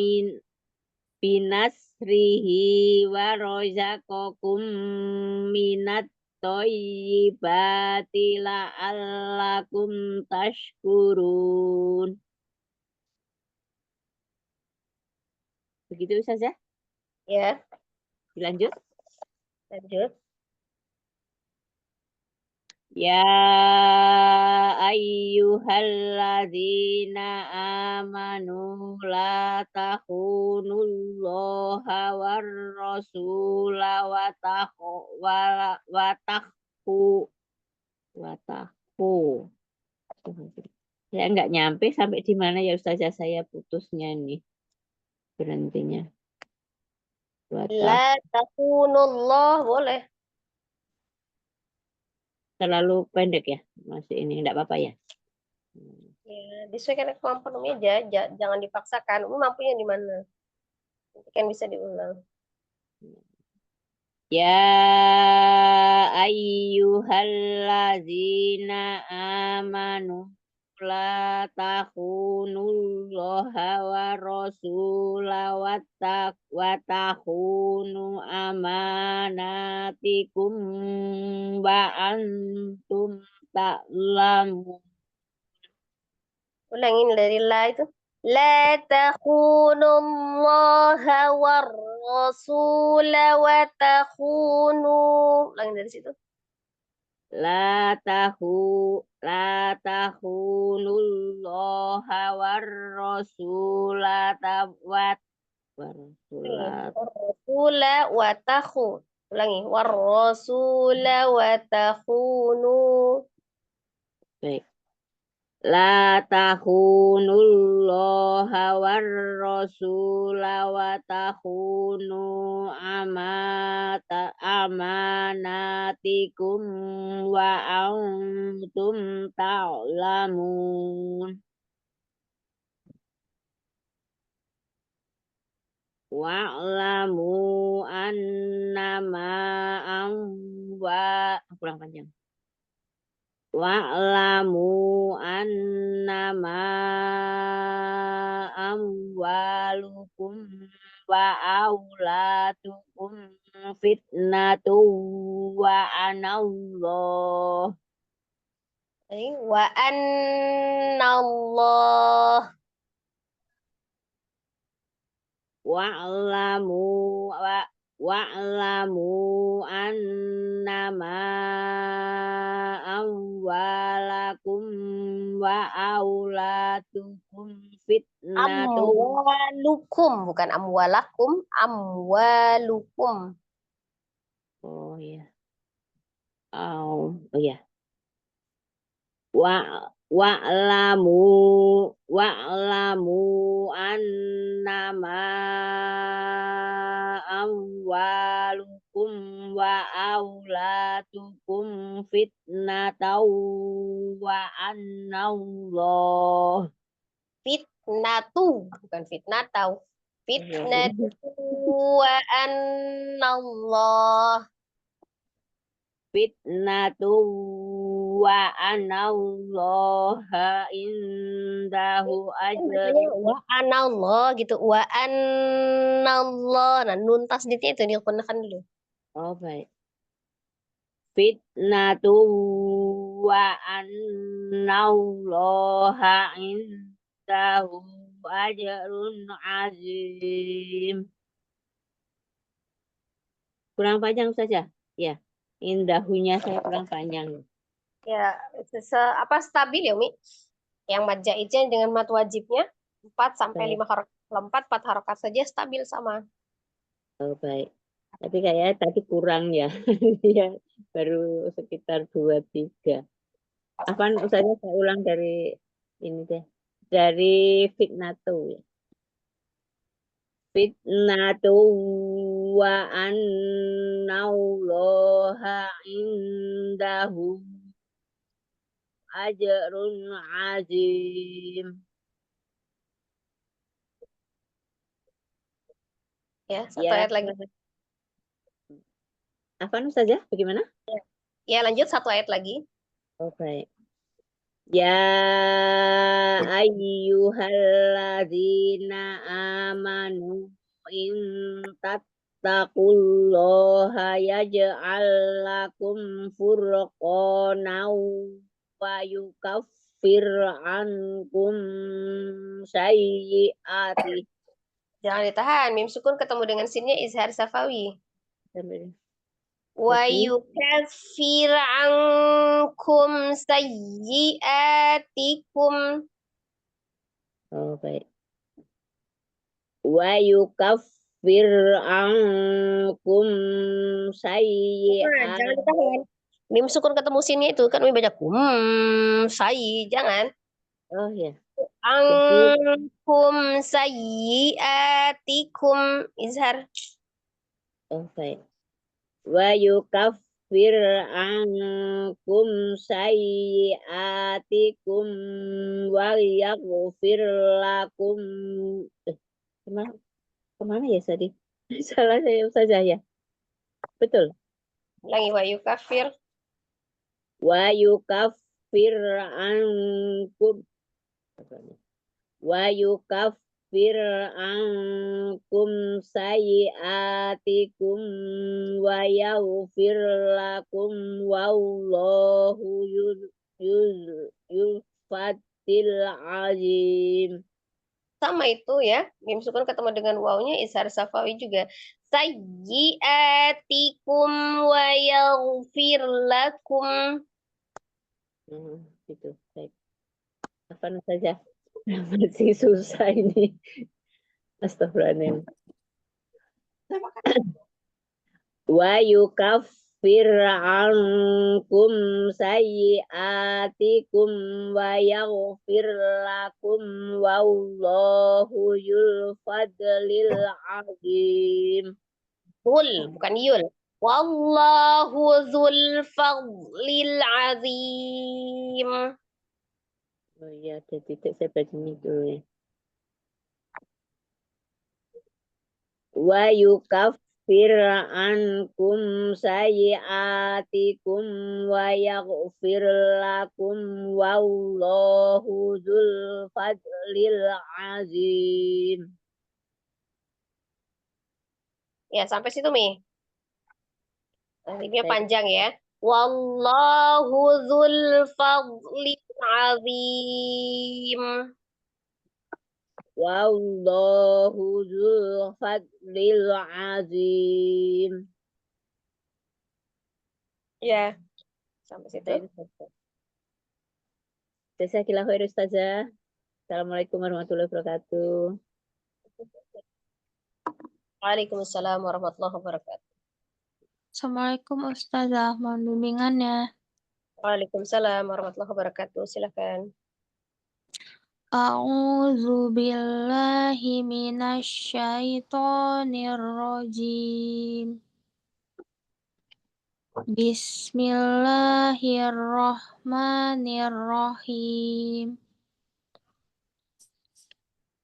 binasrihi wa rozaqakum minat toyibati la'allakum tashkurun. Begitu saja. Ya, Dilanjut. lanjut. Ya ayyuhalladzina amanu la takhunullaha war rasula wa takhu. Saya nggak nyampe sampai di mana ya Ustazah, saya putusnya nih. Berhentinya. La takunullah boleh. Terlalu pendek ya, masih ini enggak apa-apa ya. Ya, disesuaikan kemampuan Umi aja, jangan dipaksakan. Umi mampunya di mana? Nanti kan bisa diulang. Ya ayyuhalladzina amanu la takhunullaha wa rasula wa takhunu amanatikum wa antum ta'lamun. Ulangin dari la itu. La takhunullaha war rasula wa takhunu. Ulangin dari situ. La takhunullaha war rasula Rasula wa takhu. Ulangi. War rasula wa takhunu. Baik. La takhunullaha war rasula wa takhunu amanatikum wa antum ta'lamun. Wa'lamu annama kurang panjang. Wa'lamu annama amwalukum wa auladukum fitnatu wa anallah. Wa annallah. Wa'lamu annama amwalakum wa auladukum fitnatu. Amwalukum, bukan amwalakum, amwalukum. Oh ya. Oh ya. wa'lamu annama amwalukum wa aulatukum fitnatau wa annallah Fitnatu, bukan fitnatau. Fitnatu wa annallah. fitnatu wa anallaha indahu ajrun. Wa anallah gitu. Wa anallah. Nah, nun tasdidnya itu digunakan dulu. Oh, baik. Fitnatu wa anallaha indahu ajrun azim. Kurang panjang saja. Ya. Indahunya saya kurang panjang. Ya, apa stabil ya, Umi? Yang mad jaiznya dengan mad wajibnya 4 sampai 5 harokat. 4 harokat saja stabil sama. Oh, baik. Tapi kayaknya tadi kurang ya. Ya, baru sekitar 2-3. Apaan usahanya saya ulang dari ini deh. Dari fitnatu. Fitnatu wa annallaha indahu ajrun azim. Ya, satu ayat lagi. Apaan saja? Bagaimana? Ya, lanjut satu ayat lagi. Oh, baik. Ya ayyuhalladzina amanu in tattaqullaha yaj'al lakum furqanan wa yukaffir ankum sayyi'ati. Jangan ditahan. Mim sukun ketemu dengan sinnya izhar safawi. Wa yukaffir ankum sayyi'atikum. Oh, baik. Wa yukaffir ankum sayyi'atikum. Jangan ditahan. Mim sukun ketemu sinnya itu kan Mim baca sayyi, jangan. Oh, ya. Ankum sayyi'atikum izhar. Oh, baik. Wa yukaffir ankum sayyi'atikum wa yaghfir lakum. Kemana ya tadi? Salah saya ya. Betul. Ulangi wa yukaffir. Wa yukaffir ankum. Wa yukaffir ankum sayyi'atikum wa yaghfir lakum wallahu yulfatil azim. Sama itu ya. Mim sukun ketemu dengan wawnya izhar safawi juga. Sayyi'atikum wa yaghfir lakum. Gitu. Baik. Apa saja? Masih susah ini. Astagfirullahaladzim. Wa yukaffir ankum sayyi'atikum wa yaghfir lakum wallahu yul fadlil azim. Bukan yul. Wallahu dzul fadlil azim. Oh iya, ada titik saya baca ini dulu ya. Wa yukaffir ankum sayyi'atikum wa yaghfir lakum wallahu dzul fadlil azim. Ya, sampai situ Mi. Nanti dia panjang ya. Wallahu dzul fadlil azim. Wallahu dzul fadlil azim. Ya, sampai situ. Jazakallahu khair Ustazah. Assalamualaikum warahmatullahi wabarakatuh. Waalaikumsalam warahmatullahi wabarakatuh. Assalamualaikum Ustazah, mohon bimbingannya. Waalaikumsalam warahmatullahi wabarakatuh. Silakan. A'udzu billahi minasyaitonir rajim. Bismillahirrahmanirrahim.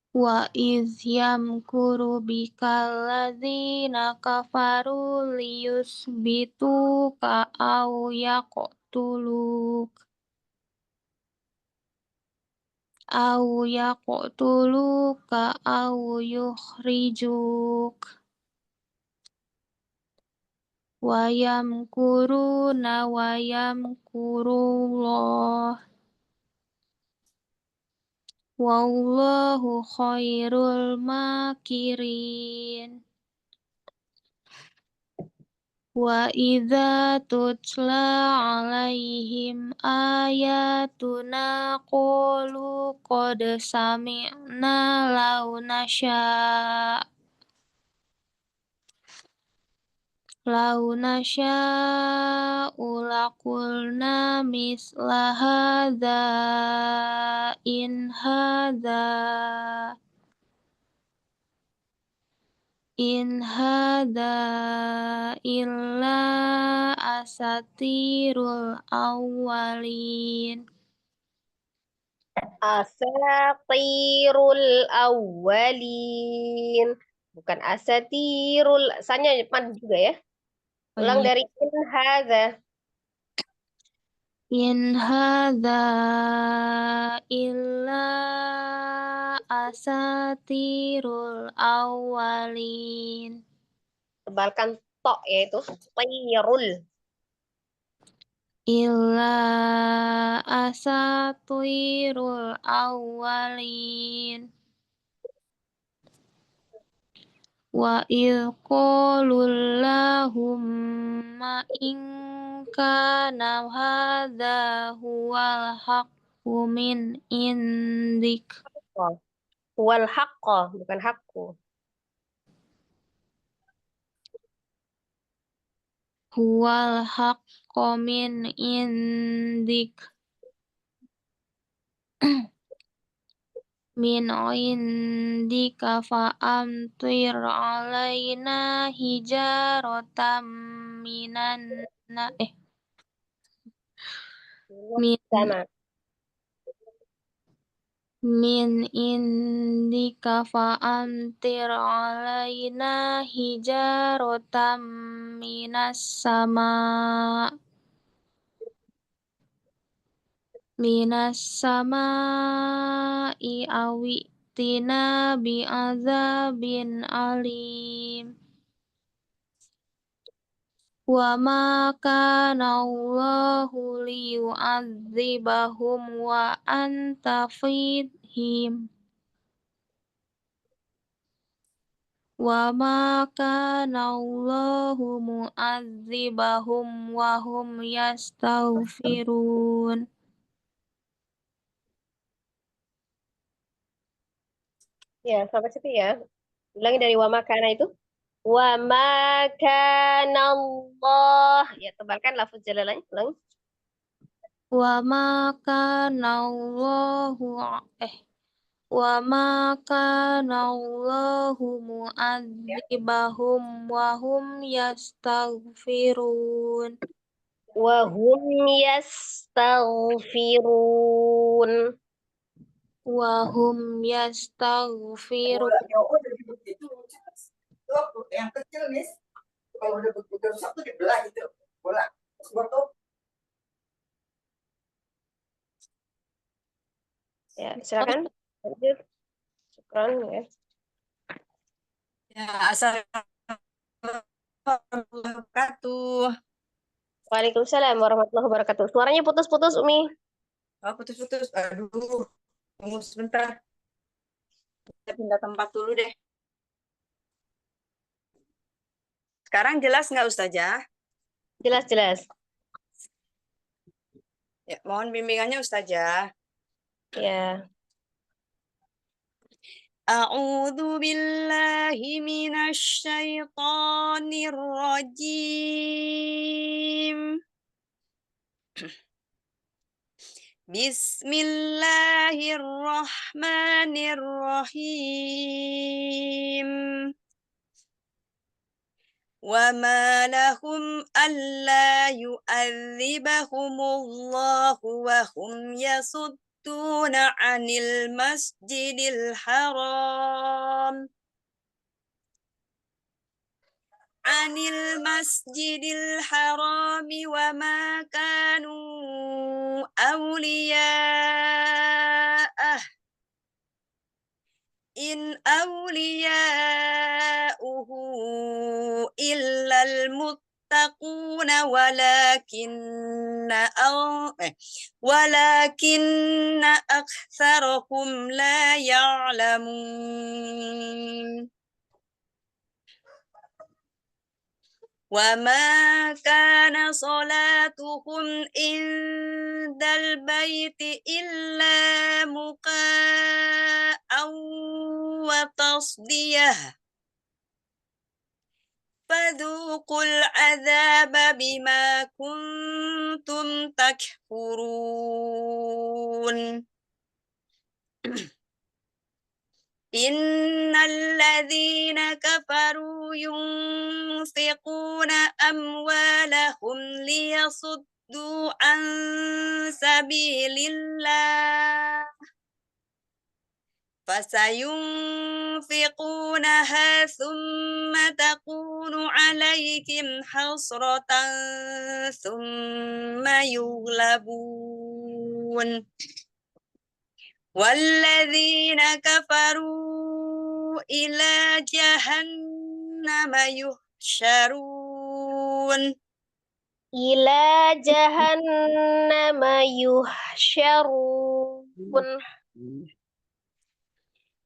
Wa idh yamkuru bikal ladzina kafaru liyusbituka aw yaqtuluka aw yukhrijuk wa yamkuruna wa yamkurullah wallahu khairul makirin. Wa idza tutla alaihim ayatuna qalu qad sami'na law nasha'u laqulna misla hadza in hadza illa asatirul awwalin. Asatirul awwalin. Bukan asatirul. Sanya mad juga ya. Ulang dari in hadza. In hadza illa asatirul awwalin. Tebalkan to yaitu tirul. Illa asatirul awwalin. Wa idh qulullahumma in kana hadza huwal haqqu min indik. Wal haqqo, bukan haqqu. Huwal haqqu min indik. Min indika fa amtir alaina hijaratan minan min indika fa amtir alaina hijaratan minas sama'i awi tina bi'adzabin alim. Wa ma kana Allahu liyu'adzibahum wa anta fihim. Wa ma kana Allahu mu'adzibahum wa hum yastaghfirun. Ya, sampai situ ya. Ulangi dari wa makana itu. Wa makana Allah. Ya, tebalkan lafaz jalalanya. Ulangi. Wa ma kana Allahu wa ma kana Allahu mu'adzibahum wa hum yastaghfirun. Wa hum yastaghfirun. Wa hum yastaghfirun. Yang kecil nih, kalau udah begitu satu dibelah itu bola. Ya, silakan. Lanjut. Syukran ya. Ya, assalamualaikum warahmatullahi wabarakatuh. Waalaikumsalam warahmatullahi wabarakatuh. Suaranya putus-putus, Umi. Oh, putus-putus. Aduh, tunggu sebentar. Saya pindah tempat dulu deh. Sekarang jelas nggak Ustazah? Jelas-jelas. Ya, mohon bimbingannya Ustazah. Ya. A'udzu billahi minasy syaithanir rajim. Bismillahirrahmanirrahim. وما لهم ألا يؤذبهم الله وهم يصدون عن المسجد الحرام وما كانوا أولياءه إن أولياؤه إلا المتقون ولكن أكثرهم لا يعلمون وما كان صلاتهم عند البيت إلا مكاء وتصدية فذوقوا العذاب بما كنتم تكفرون إن الذين كفروا ينفقون أموالهم ليصدوا عن سبيل الله فسينفقونها ثم تكون عليهم حسرة ثم يغلبون والذين كفروا إلى جهنم يحشرون Ila jahannama yuhsyarun.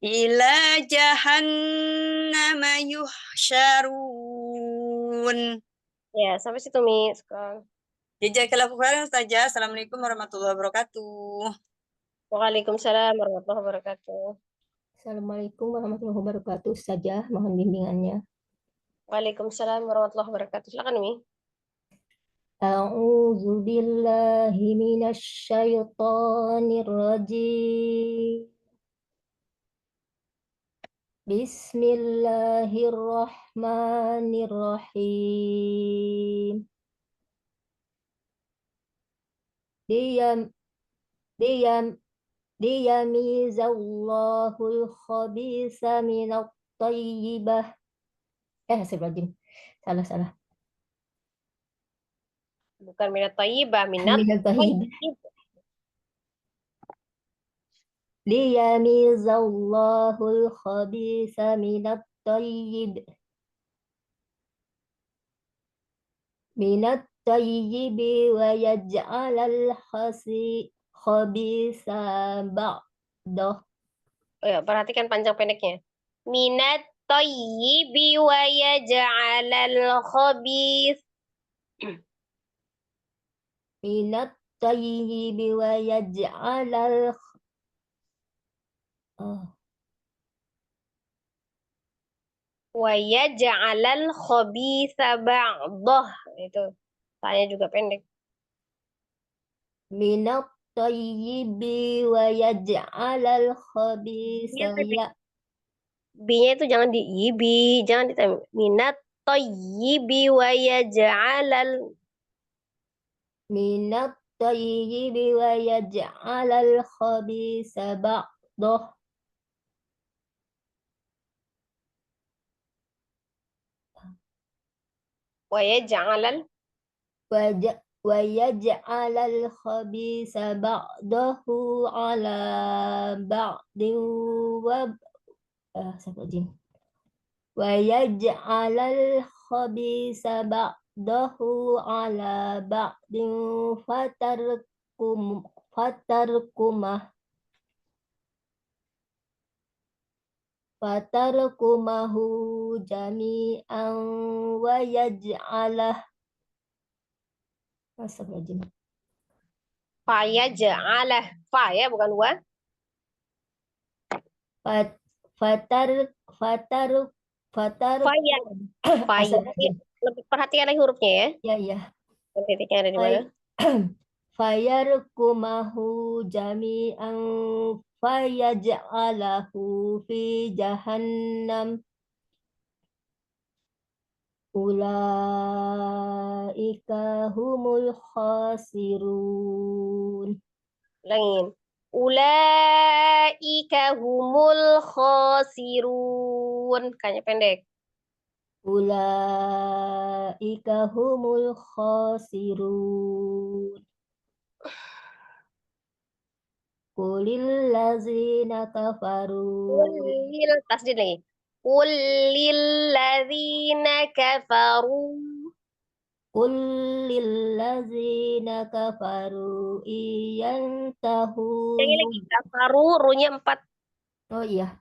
إلى جهنم يحشرون. Ya, sampai situ, Mi. Sekarang. Jazakallahu khairan Ustazah. Assalamualaikum warahmatullahi wabarakatuh. Waalaikumsalam warahmatullahi wabarakatuh. Assalamualaikum warahmatullahi wabarakatuh. Ustazah, mohon bimbingannya. Waalaikumsalam warahmatullahi wabarakatuh. Silakan, Mi. A'udzu billahi minasy syaithanir rajim. Bismillahirrahmanirrahim. Liyamizallahul khabisa minat thayyibah. Astagfirullahaladzim. Salah. Bukan minat thayyibah, minat Minat thayyibah. thayyibah. Liyamizallahul khabisa minat thayyib. Minat thayyibi wa yaj'alal khabisa ba'dah. Oh ya, perhatikan panjang pendeknya. Minat thayyibi wa yaj'alal khabith. Minat thayyibi wa yaj'alal Wa yaj'alal khabitha ba'dah. Itu. Tanya juga pendek. minat thayyibi wa yaj'alal khabisa B-nya itu jangan di yibi, jangan ditambah. Minat thayyibi wa yaj'alal minat thayyibi wa yaj'alal khabisa ba'dah. wa yaj'alal wa yaj'alal khabisa ba'dahu ala ba'din wa wa yaj'alal khabisa ba'dahu ala ba'din fatarkumahu jami'an wa yaj'alah. Astagfirullahaladzim. fa yaj'alah. Fa ya, bukan wa. Fa ya. Lebih perhatikan lagi hurufnya ya. Ya. Titiknya ada di mana? fayarkumahu jami'an fayaj'alahu fi jahannam ulaika humul khasirun. Ulangin. Ulaika humul khasirun. Kayaknya pendek. Ulaika humul khasirun. Qulil ladzina kafaru. Qulil tasdid lagi. Qulil ladzina kafaru. Qulil ladzina kafaru iyantahu. Yang lagi kafaru runya 4. Oh iya.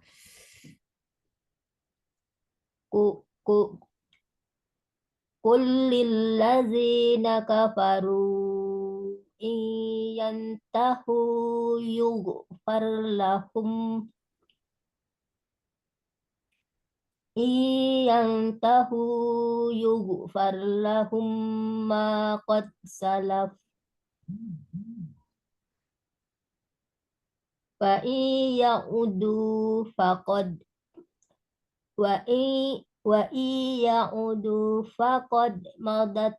Qulil ladzina kafaru iyantahu yughfar lahum iyantahu yughfar lahum ma qad salaf wa iyaudu faqad wa iyaudu faqad madat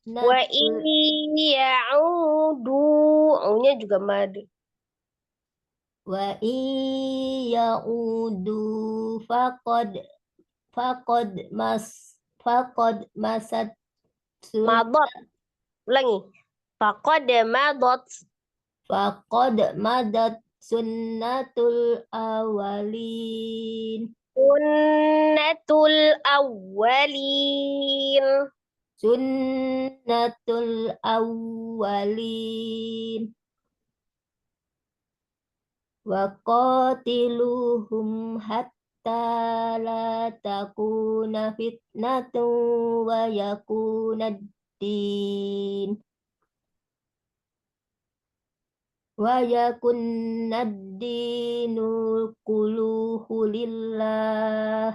Wa iyaudu. U-nya juga mad. wa iyaudu faqad masat Madot. Ulangi. Faqad madat sunnatul awalin. Sunnatul awwalin. Sunnatul awwalin. Wa qatiluhum hatta la takuna fitnatun wa yakuna din. Wa yakunna ad-dinu kulluhu lillah.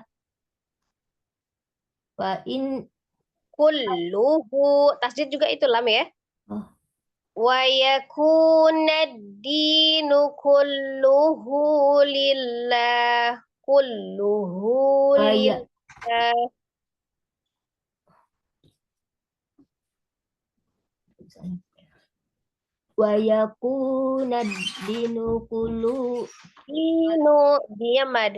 Wa in Kulluhu. Tasdid juga itu lam ya. Oh. Wa yakuna ad-dinu kulluhu lillah. Kulluhu Iya. lillah. Wa yakuna ad-dinu kulluhu Dinu dia mad.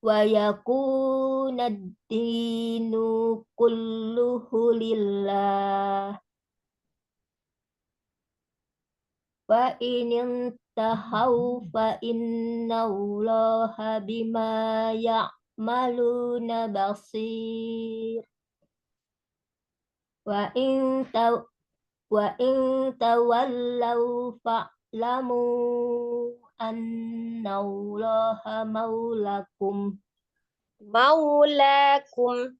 wa yakuna ad-dinu kulluhu lillah. Wa in intahau fa innallaha bima ya'maluna basir. Wa in tawallaw fa'lamu annallaha maulakum. Maulakum.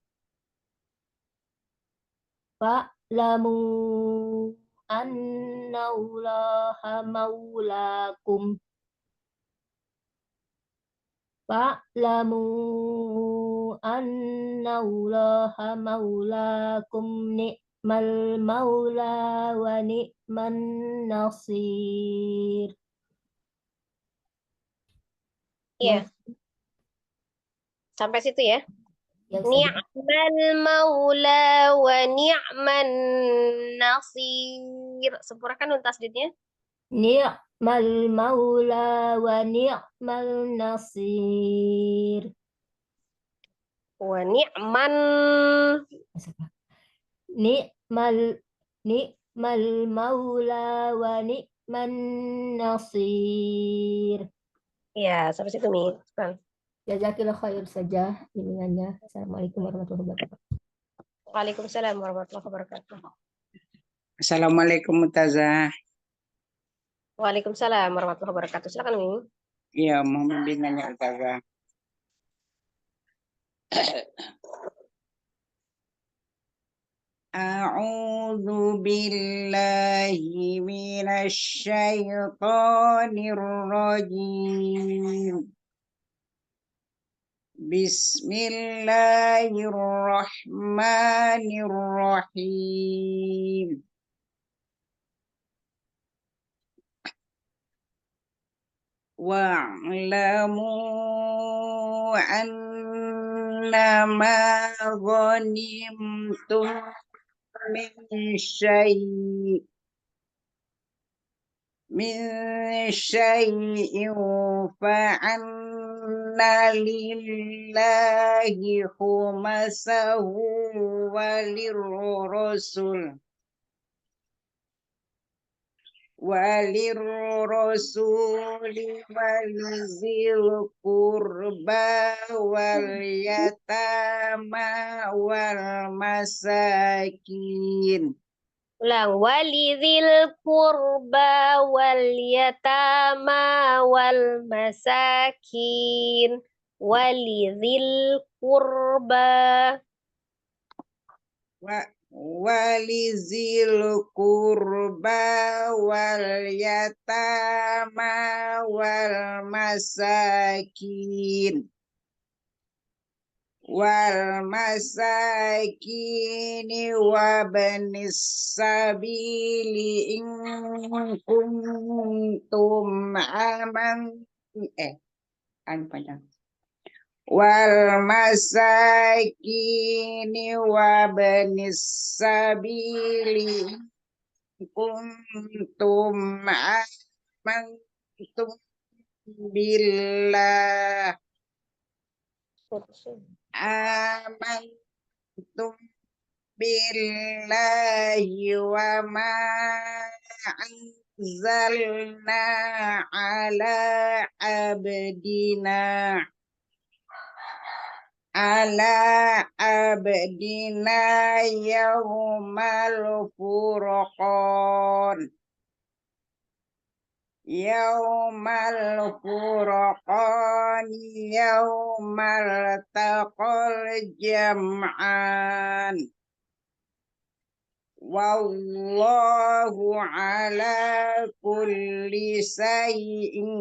Fa'lamu annallaha maulakum. Fa'lamu annallaha maulakum ni'mal maula wa ni'man nasir. Iya. Sampai situ ya. Ya, Ni'mal maula wa ni'man nasir. Sempurnakan nun tasdidnya. Ni'mal maula wa ni'mal nasir. Wa ni'man. Ni'mal maula wa ni'man nasir. Ya, sampai situ Mi. Jazakillah khair saja bimbingannya. Assalamualaikum warahmatullahi wabarakatuh. Waalaikumsalam warahmatullahi wabarakatuh. Assalamualaikum Mutazah. Waalaikumsalam warahmatullahi wabarakatuh. Silakan Mi. Iya, mau bimbingannya Mutazah. A'udzu billahi minasy syaithanir rajim. Bismillahirrahmanirrahim. wa'lamu annama ghanimtum min syai'in fa'anna lillahi khumasahu walirrasuli walizil qurba wal yatama wal masakin. Ulang. Walidhil qurba wal yatama wal masakin. Walidhil qurba. Walizil qurba wal yatama wal masakin. Wal masakini wabnis sabili in kuntum panjang. Wal masakini wabnis sabili in kuntum amantum billah amantum billahi wa ma anzalna ala abdina yaumal furqan yaumal taqal jam'an wallahu ala kulli syai'in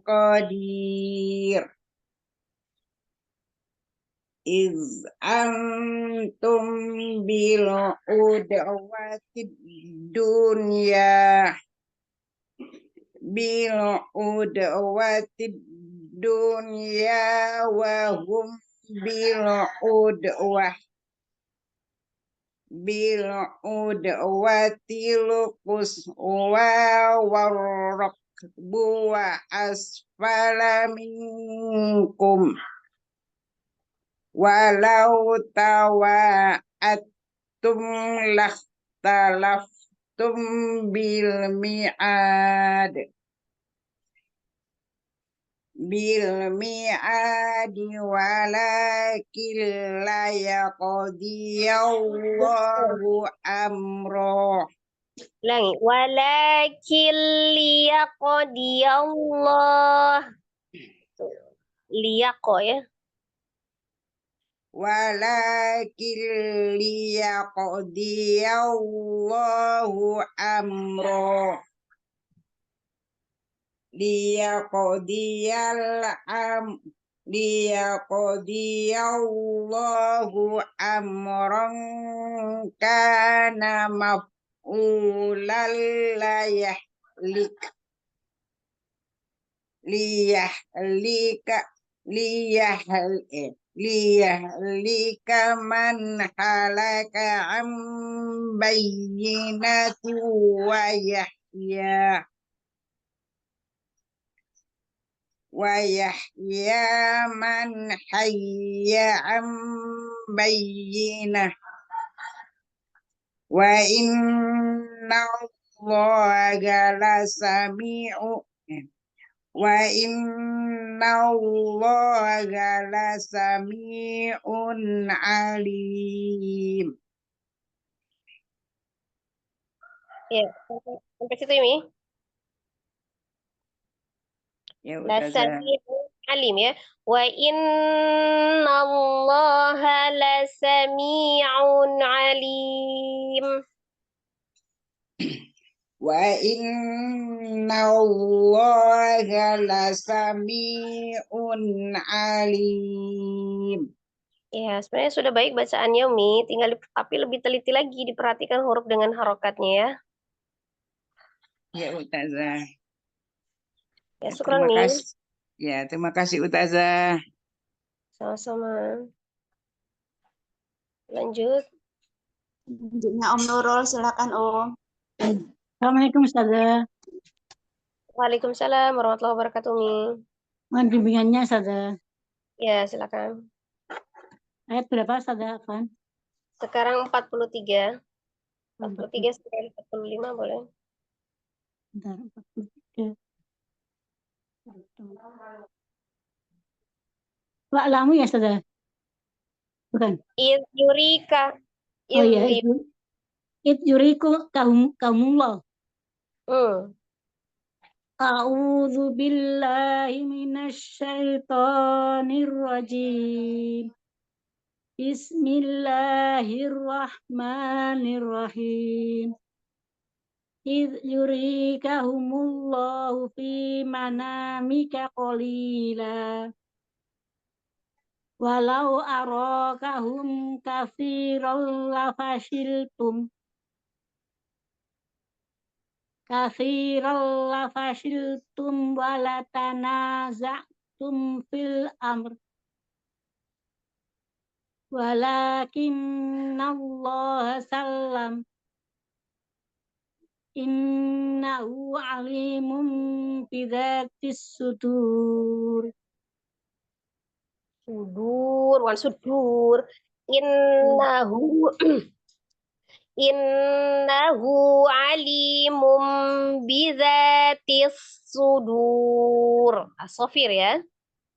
qadir. Iz antum bil udwatid dunya wa hum bil udwatil quswa warrakbu wa asfala minkum walau tawa'attum lakhtalaftum bil mi'adi walakin la yaqdiyallahu amro. Ulangi. Walakin liyaqdiyallah. Liyaqo ya. Walakin liyaqdiyallahu amro. Liyaqdiyallahu amran kana maf'ulan liyahlika man halaka an bayyinati wa yahya man hayya an bayyinah wa inna Allaha lasami'un alim. Ya, sampai situ ini. Ya, Lasami'un alim ya. Wa innallaha lasami'un alim. Wa innallaha lasami'un alim. Ya, sebenarnya sudah baik bacaannya, Umi. Tapi lebih teliti lagi, diperhatikan huruf dengan harokatnya ya. Ya, Ustazah. Ya, syukran Terima nih. kasih. Ya, terima kasih Ustazah. Sama-sama. Lanjut. Selanjutnya Om Nurul, silakan Om. Assalamualaikum Ustazah. Waalaikumsalam warahmatullahi wabarakatuh, Mi. Mohon bimbingannya Ustazah. Ya, silakan. Ayat berapa Ustazah Afwan? Sekarang 43. 43 sampai 45 boleh. Bentar, 43. Wa'lamu ya Ustazah? Bukan. Id yurika. Oh iya, id yuriku kaumullah. A'udzu billahi minasyaitonir rajim. Bismillahirrahmanirrahim. Idh yurikahumullahu fi manamika qalila. Walau arakahum katsiran lafashiltum. Walatanaza'tum fil amr. Walakinnallaha sallam. Innahu alimun bidzatis sudur. Sudur, wan sudur. Innahu alimum bidzatis sudur. As-Safir ya.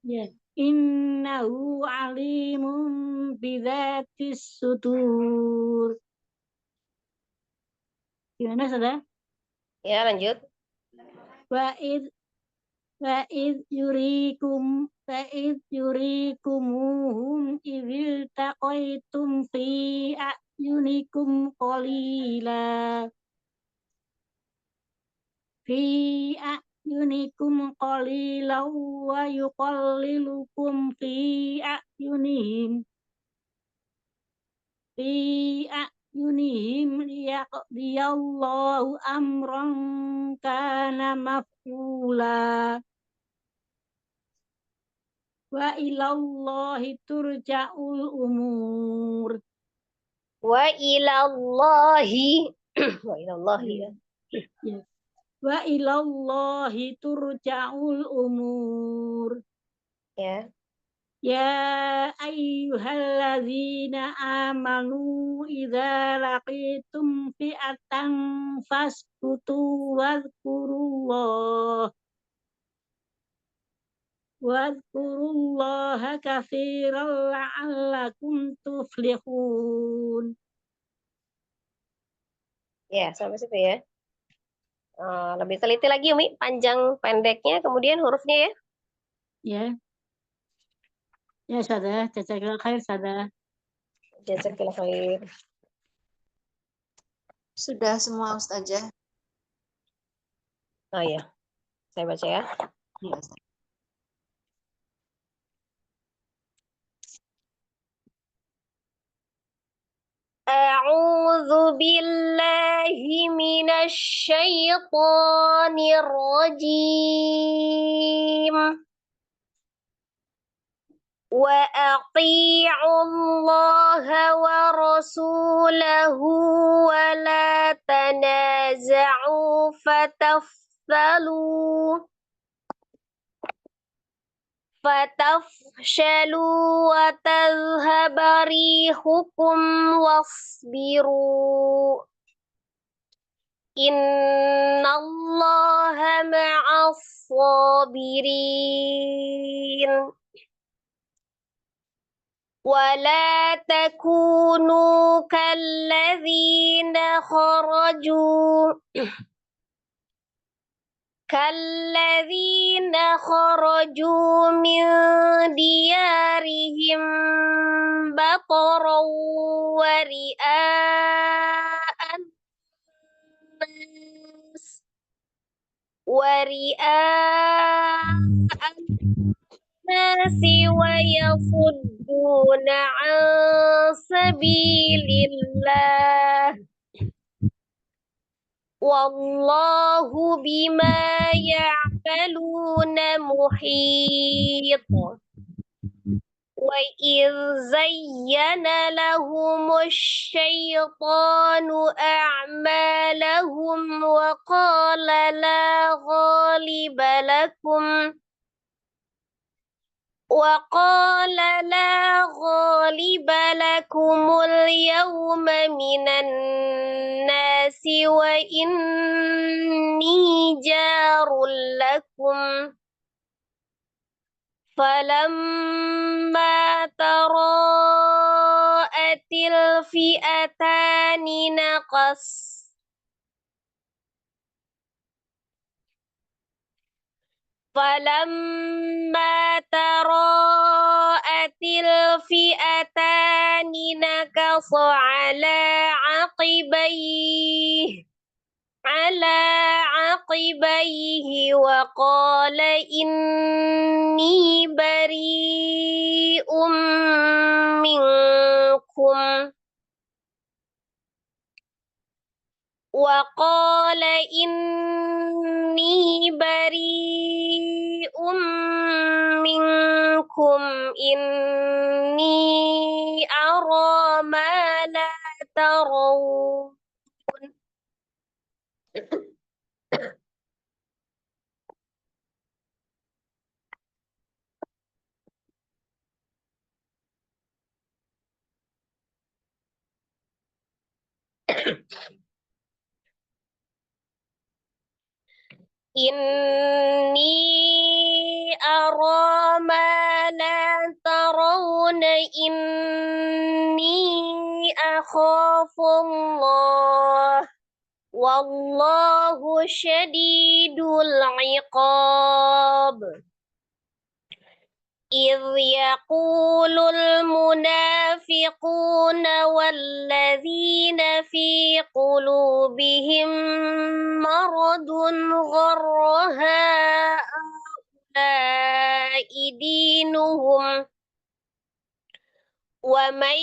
Ya, innahu alimun bidzatis sudur. Gimana Saudara? Ya, lanjut. Wa id yurikumuhum idil taqaitum fi a'yunikum qalila. Fi a'yunikum qalilan wa yuqallilukum fi a'yunihim. Fi a'yunihim liyaqdiyallahu amran kana maf'ula. Wa ilallahi turja'ul umur. Wa ilallahi. Wa ilallahi ya. Ya. Wa ilallahi turja'ul umur. Ya. Ya ayyuhalladzina amanu idza laqitum fi'atan fasbutu wadhkurullaha katsiran la'allakum tuflihun. Ya, sampai situ ya. Lebih teliti lagi Umi, panjang pendeknya, kemudian hurufnya ya. Ya. Ya, Saudara, jazakallahu khair, Saudara. Jazakallahu khair. Sudah semua Ustazah. Oh iya. Saya baca ya. Iya. A'udzu billahi minasy syaithanir rajim. Wa ati'ullaha wa rasulahu wa la tanaza'u fatafshalu wa tadhhaba rihukum wasbiru. Innallaha ma'as sabirin. ولا تكونوا كالذين خرجوا من ديارهم بطرا ورئاء الناس ويصدون عن سبيل الله Wallahu bima ya'maluna muhit. وإذ زين لهم الشيطان أعمالهم وقال لا غالب لكم اليوم من الناس وإني جار لكم فلما تراءت الفئتان نكص على عقبيه وقال إني بريء منكم إني أرى ما لا ترون إني أرى ما لا ترون إني أخاف الله والله شديد العقاب إذ يقول المنافقون والذين في قلوبهم مرض غر هؤلاء دينهم ومن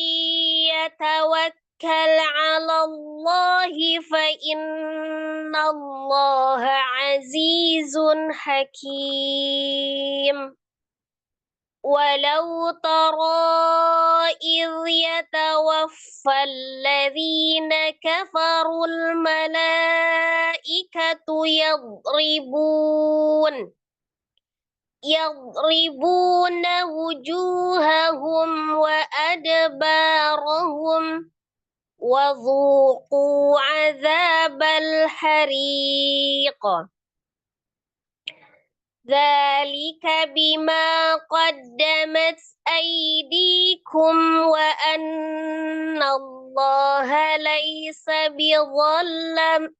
يتوكل على الله فإن الله عزيز حكيم ولو ترى إذ يتوفى الذين كفروا الملائكة يضربون وجوههم وأدبارهم وذوقوا عذاب الحريق ذلك بما قدمت أيديكم وأن الله ليس بظلام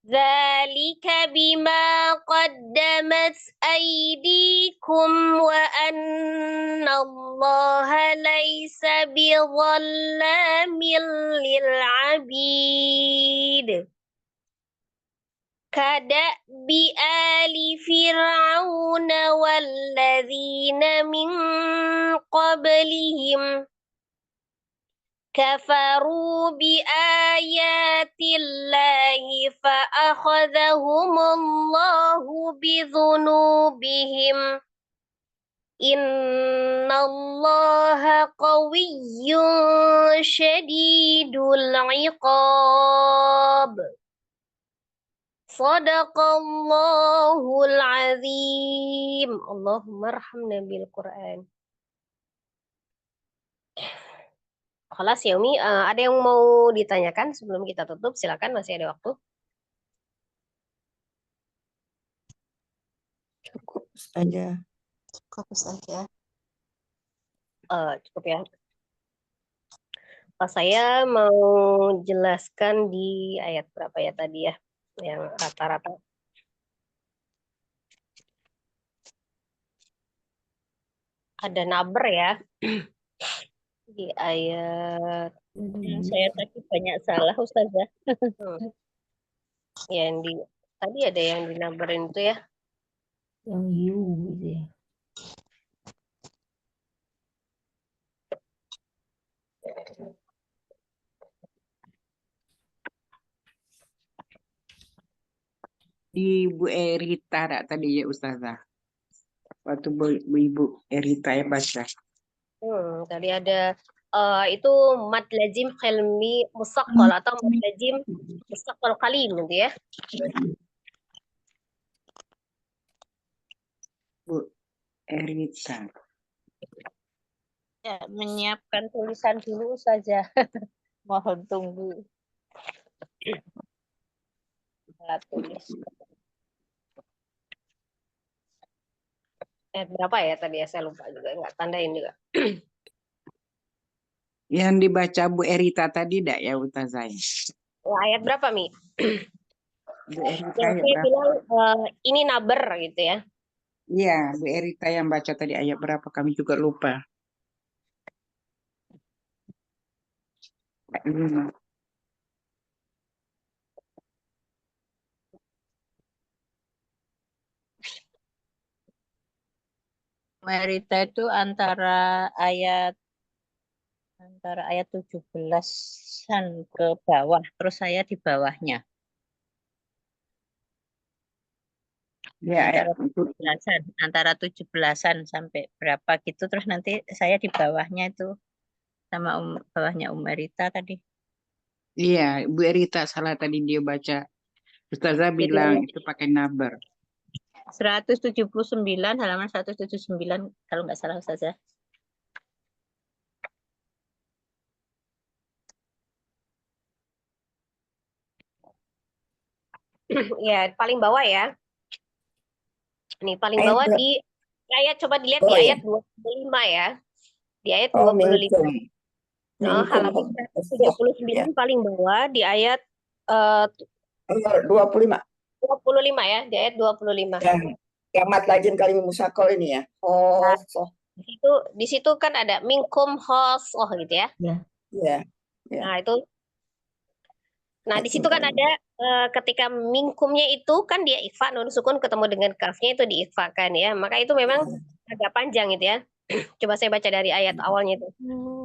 ذلك بما قدمت أيديكم وأن الله ليس بظلام للعبيد كدأب آل فرعون والذين من قبلهم كفروا بآيات الله فأخذهم الله بذنوبهم إن الله قوي شديد العقاب Sadaqallahul azim. Allahumma arhamna bil Quran. Kelas ya Umi, ada yang mau ditanyakan sebelum kita tutup? Silakan, masih ada waktu. Cukup saja. Cukup ya. Saya mau jelaskan di ayat berapa ya tadi ya, yang rata-rata. Ada naber ya di ayat. Saya tadi banyak salah Ustazah. Yang di tadi ada yang dinaberin itu ya. Yang you gitu ya. Ibu Erita dak tadi ya Ustazah. Waktu Ibu Erita yang baca. Tadi ada itu mad lazim hilmi musaqqal atau mad lazim musaqqal qalim gitu ya. Bu Erita. Ya, menyiapkan tulisan dulu saja. Mohon tunggu. Alat tulis. Berapa ya tadi ya, saya lupa juga, nggak tandain juga. Yang dibaca Bu Erita tadi dak ya Ustazah? Ayat berapa, Mi? Bu Erita Yang ayat saya berapa? bilang ini naber gitu ya. Iya, Bu Erita yang baca tadi ayat berapa? Kami juga lupa. Ayat 5. Merita itu antara ayat 17-an ke bawah, terus saya di bawahnya. Ya, Antara 17-an sampai berapa gitu, terus nanti saya di bawahnya itu sama bawahnya Merita tadi. Iya, Bu Erita salah tadi dia baca. Ustazah bilang itu pakai naber. 179 halaman 179 kalau nggak salah Ustazah. Ya, paling bawah ya. Nih, paling Ayat bawah berapa? di ayat, coba dilihat di Oh, ayat ya. 25 ya. Di ayat Oh, 25. minkum. Halaman 179 paling bawah di ayat 25. 25 ya, di ayat 25. Yang mat lazim kalim musakol ini ya. Oh, Di situ kan ada minkum khosoh gitu ya. Iya. Nah, itu. Nah, di situ kan ada ketika minkumnya itu kan dia ikhfa, nun sukun ketemu dengan kafnya itu diikhfakan ya. Maka itu memang agak panjang gitu ya. Coba saya baca dari ayat awalnya itu.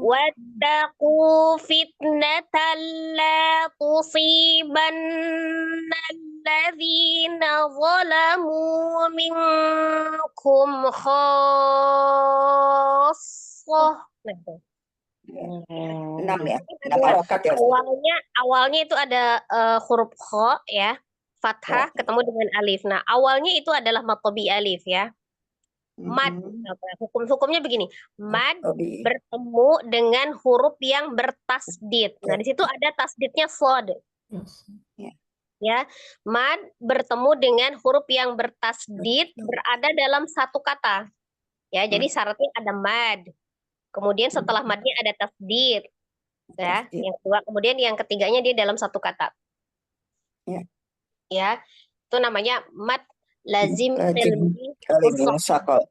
Wattaqu fitnatan la tusibanna alladzina zalamu minkum khassah. Nah, itu. 6 ya. 6 harokat ya. Awalnya itu ada huruf kho ya, fathah ketemu dengan alif. Nah, awalnya itu adalah mad tabi alif ya. Mad hukumnya begini. Mad bertemu dengan huruf yang bertasdid. Nah, di situ ada tasdidnya shad. Ya, mad bertemu dengan huruf yang bertasdid berada dalam satu kata. Ya, jadi syaratnya ada mad. Kemudian setelah madnya ada tasdid. Ya, yang kedua, kemudian yang ketiganya dia dalam satu kata. Ya, itu namanya mad lazim hilmi musakol.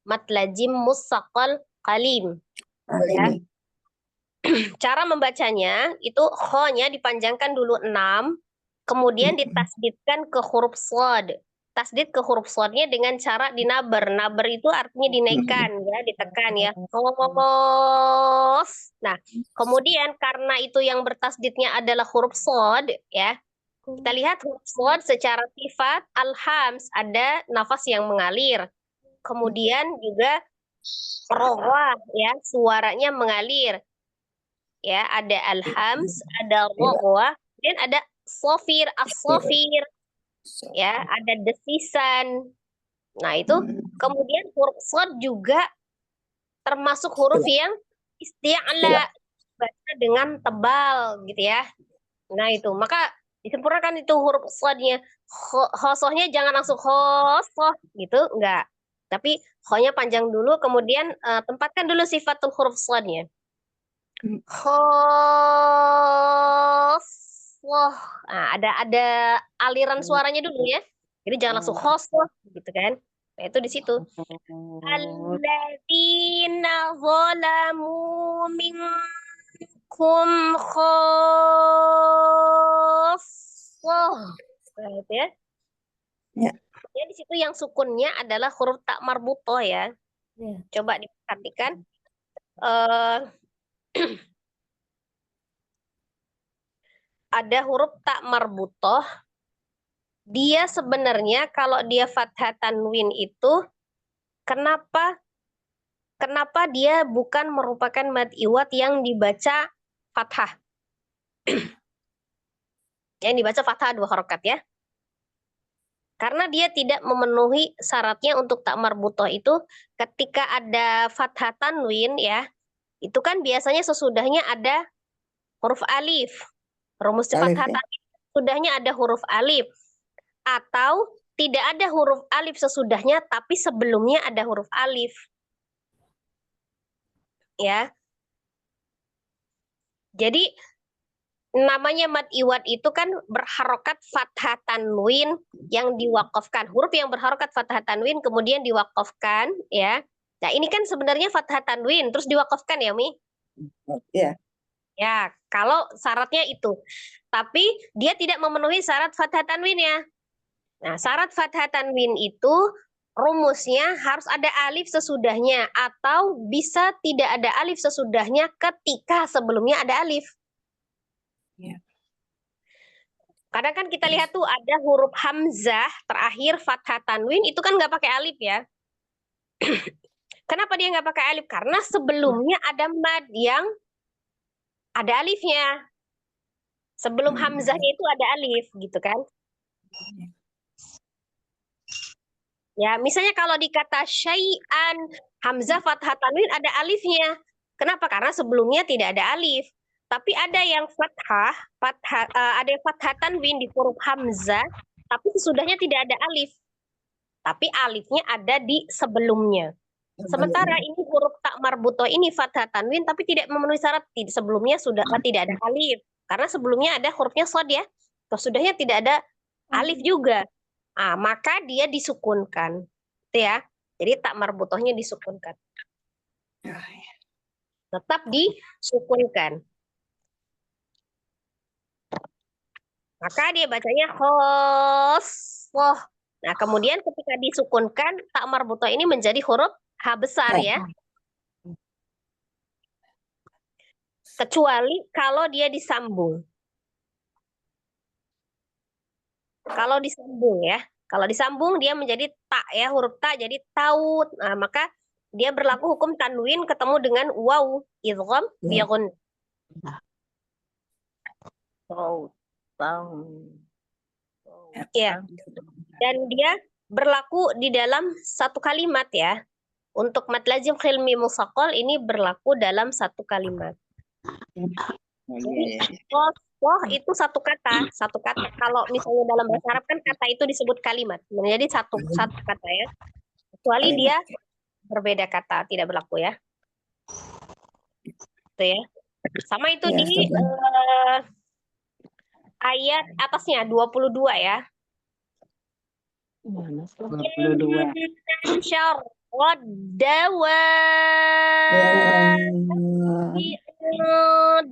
Mad lazim musaqqal qalim. Ya. Cara membacanya itu kho-nya dipanjangkan dulu 6, kemudian ditasdidkan ke huruf shad. Tasdid ke huruf shadnya dengan cara dinaber. Naber itu artinya dinaikkan ya, ditekan ya. Nah, kemudian karena itu yang bertasdidnya adalah huruf shad ya. Kita lihat huruf shad secara sifat al-hams, ada nafas yang mengalir. Kemudian juga rohwah ya, suaranya mengalir. Ya, ada al-hams, ada rohwah, dan ada sofir, as-sofir. Ya, ada desisan. Nah, itu kemudian huruf shad juga termasuk huruf yang isti'la, baca dengan tebal gitu ya. Nah, itu. Maka disempurnakan itu huruf shadnya. Khosohnya jangan langsung khosoh gitu, enggak. Tapi kho-nya panjang dulu, kemudian tempatkan dulu sifatul huruf shadnya. Khosoh. Nah, ada aliran suaranya dulu ya. Jadi jangan langsung khosoh gitu kan. Nah, itu di situ. Alladzina zalamu minkum khosoh. Nah, itu ya. Ya, di situ yang sukunnya adalah huruf tak marbutoh ya. Coba diperhatikan. Ada huruf tak marbutoh dia sebenarnya kalau dia fathah tanwin itu kenapa dia bukan merupakan mad iwad yang dibaca fathah? Yang dibaca fathah 2 harokat ya. Karena dia tidak memenuhi syaratnya untuk tak marbutoh itu ketika ada fathah tanwin ya, itu kan biasanya sesudahnya ada huruf alif. Rumus fathah tanwin sesudahnya ada huruf alif. Atau tidak ada huruf alif sesudahnya tapi sebelumnya ada huruf alif. Ya. Jadi namanya mad iwad itu kan berharokat fathah tanwin yang diwakafkan. Huruf yang berharokat fathah tanwin kemudian diwakafkan ya. Nah, ini kan sebenarnya fathah tanwin terus diwakafkan ya, Mi? Iya. Ya, kalau syaratnya itu. Tapi dia tidak memenuhi syarat fathah tanwin ya. Nah, syarat fathah tanwin itu rumusnya harus ada alif sesudahnya atau bisa tidak ada alif sesudahnya ketika sebelumnya ada alif. Kadang kan kita lihat tuh ada huruf hamzah terakhir fathah tanwin itu kan nggak pakai alif ya. Kenapa dia nggak pakai alif? Karena sebelumnya ada mad yang ada alifnya. Sebelum hamzahnya itu ada alif gitu kan. Ya, misalnya kalau di kata syai'an hamzah fathah tanwin ada alifnya. Kenapa? Karena sebelumnya tidak ada alif. Tapi ada yang ada yang fathah tanwin di huruf hamzah, tapi sesudahnya tidak ada alif. Tapi alifnya ada di sebelumnya. Sementara ini huruf tak marbutoh ini fathah tanwin, tapi tidak memenuhi syarat. Sebelumnya sudah tidak ada alif. Karena sebelumnya ada hurufnya shad ya. Sesudahnya tidak ada alif juga. Maka dia disukunkan. Itu ya. Jadi tak marbutohnya disukunkan. Tetap disukunkan. Maka dia bacanya khosoh. Nah, kemudian ketika disukunkan, tak marbutoh ini menjadi huruf H besar ya. Kecuali kalau dia disambung. Kalau disambung ya. Kalau disambung dia menjadi tak ya, huruf tak jadi taut. Nah, maka dia berlaku hukum tanwin ketemu dengan waw, idgham bi ghun. Ya. Dan dia berlaku di dalam satu kalimat ya. Untuk mad lazim khilmi musaqqal ini berlaku dalam satu kalimat. Jadi khosoh itu satu kata. Kalau misalnya dalam bahasa Arab kan kata itu disebut kalimat. Menjadi satu kata ya. Kecuali dia berbeda kata, tidak berlaku ya. Itu ya. Sama itu di ayat atasnya 22 ya. 22. Syar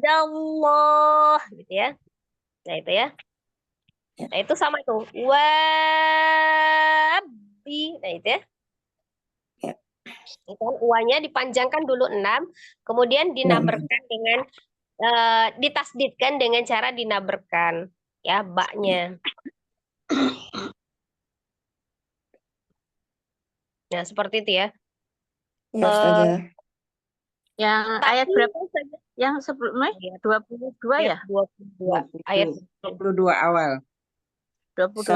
Allah gitu ya. Nah itu ya. Nah itu sama itu. Wabi. Nah itu ya. Itu uanya dipanjangkan dulu 6, kemudian dinaberkan dengan ditasdidkan dengan cara dinaberkan ya baknya. Nah, seperti itu ya. Yang ayat berapa saja? Yang sebelumnya 22 ya? 22. Ayat 22 awal. 22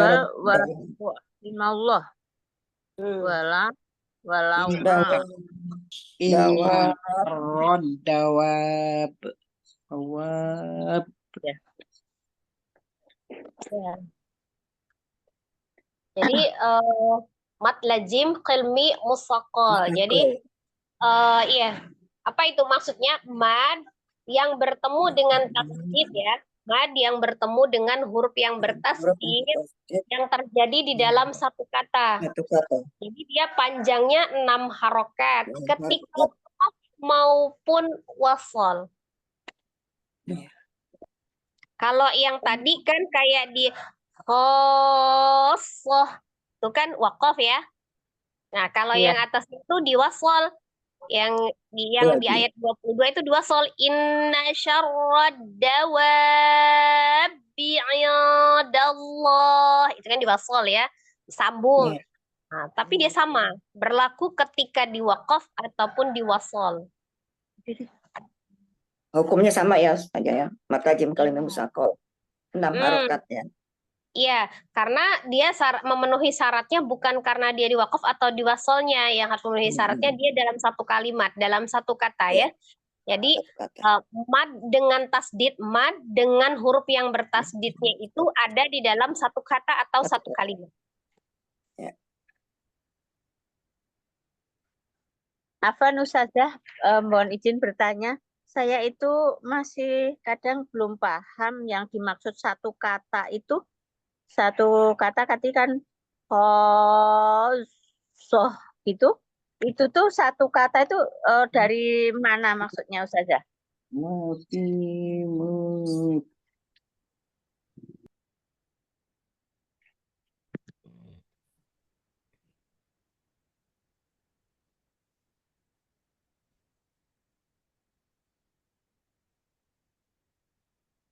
Allah. Walau Dawab. Ya. Jadi mat lazim qilmi musaqqal. Jadi iya, apa itu maksudnya? Mad yang bertemu dengan tasdid ya. Mad yang bertemu dengan huruf yang bertasdid yang terjadi di dalam satu kata. Jadi dia panjangnya 6 harokat ketika maupun wasol. Kalau yang tadi kan kayak di khosoh itu kan waqaf ya. Nah, kalau yang atas itu di wasol yang di ayat 22 itu diwasol. Inna syarrad dawabi indallah. Itu kan diwasol ya, disambung. Iya. Nah, tapi dia sama, berlaku ketika diwakaf ataupun diwasol. Hukumnya sama ya saja ya. Matajim kalimah musakol. 6 harokat ya. Iya, karena dia memenuhi syaratnya bukan karena dia diwakaf atau diwasolnya yang harus memenuhi syaratnya, dia dalam satu kalimat, dalam satu kata ya. Jadi mad dengan tasdid, mad dengan huruf yang bertasdidnya itu ada di dalam satu kata atau satu kalimat. Afwan Ustazah, mohon izin bertanya. Saya itu masih kadang belum paham yang dimaksud satu kata itu. Satu kata kan khosoh gitu. Itu tuh satu kata itu dari mana maksudnya Ustazah? Mutimut.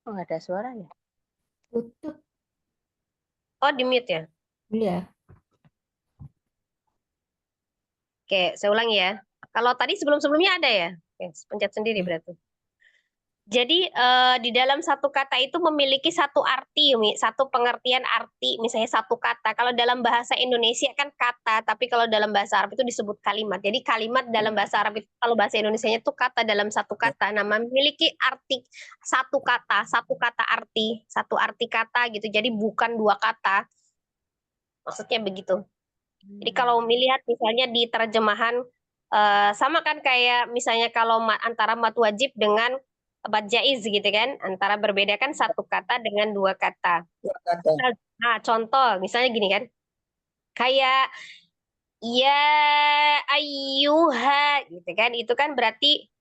Oh, nggak ada suara ya? Tutup. Oh, di mute ya? Iya. Oke, saya ulangi ya. Kalau tadi sebelum-sebelumnya ada ya? Oke, pencet sendiri berarti. Jadi di dalam satu kata itu memiliki satu arti, satu pengertian arti, misalnya satu kata. Kalau dalam bahasa Indonesia kan kata, tapi kalau dalam bahasa Arab itu disebut kalimat. Jadi kalimat dalam bahasa Arab itu, kalau bahasa Indonesianya itu kata dalam satu kata. Nah, memiliki arti satu kata arti, satu arti kata gitu. Jadi bukan dua kata. Maksudnya begitu. Jadi kalau melihat misalnya di terjemahan sama kan kayak misalnya kalau antara mad wajib dengan mad jaiz gitu kan, antara berbeda kan satu kata dengan dua kata. Nah, contoh misalnya gini kan, kayak ya ayyuha gitu kan, itu kan berarti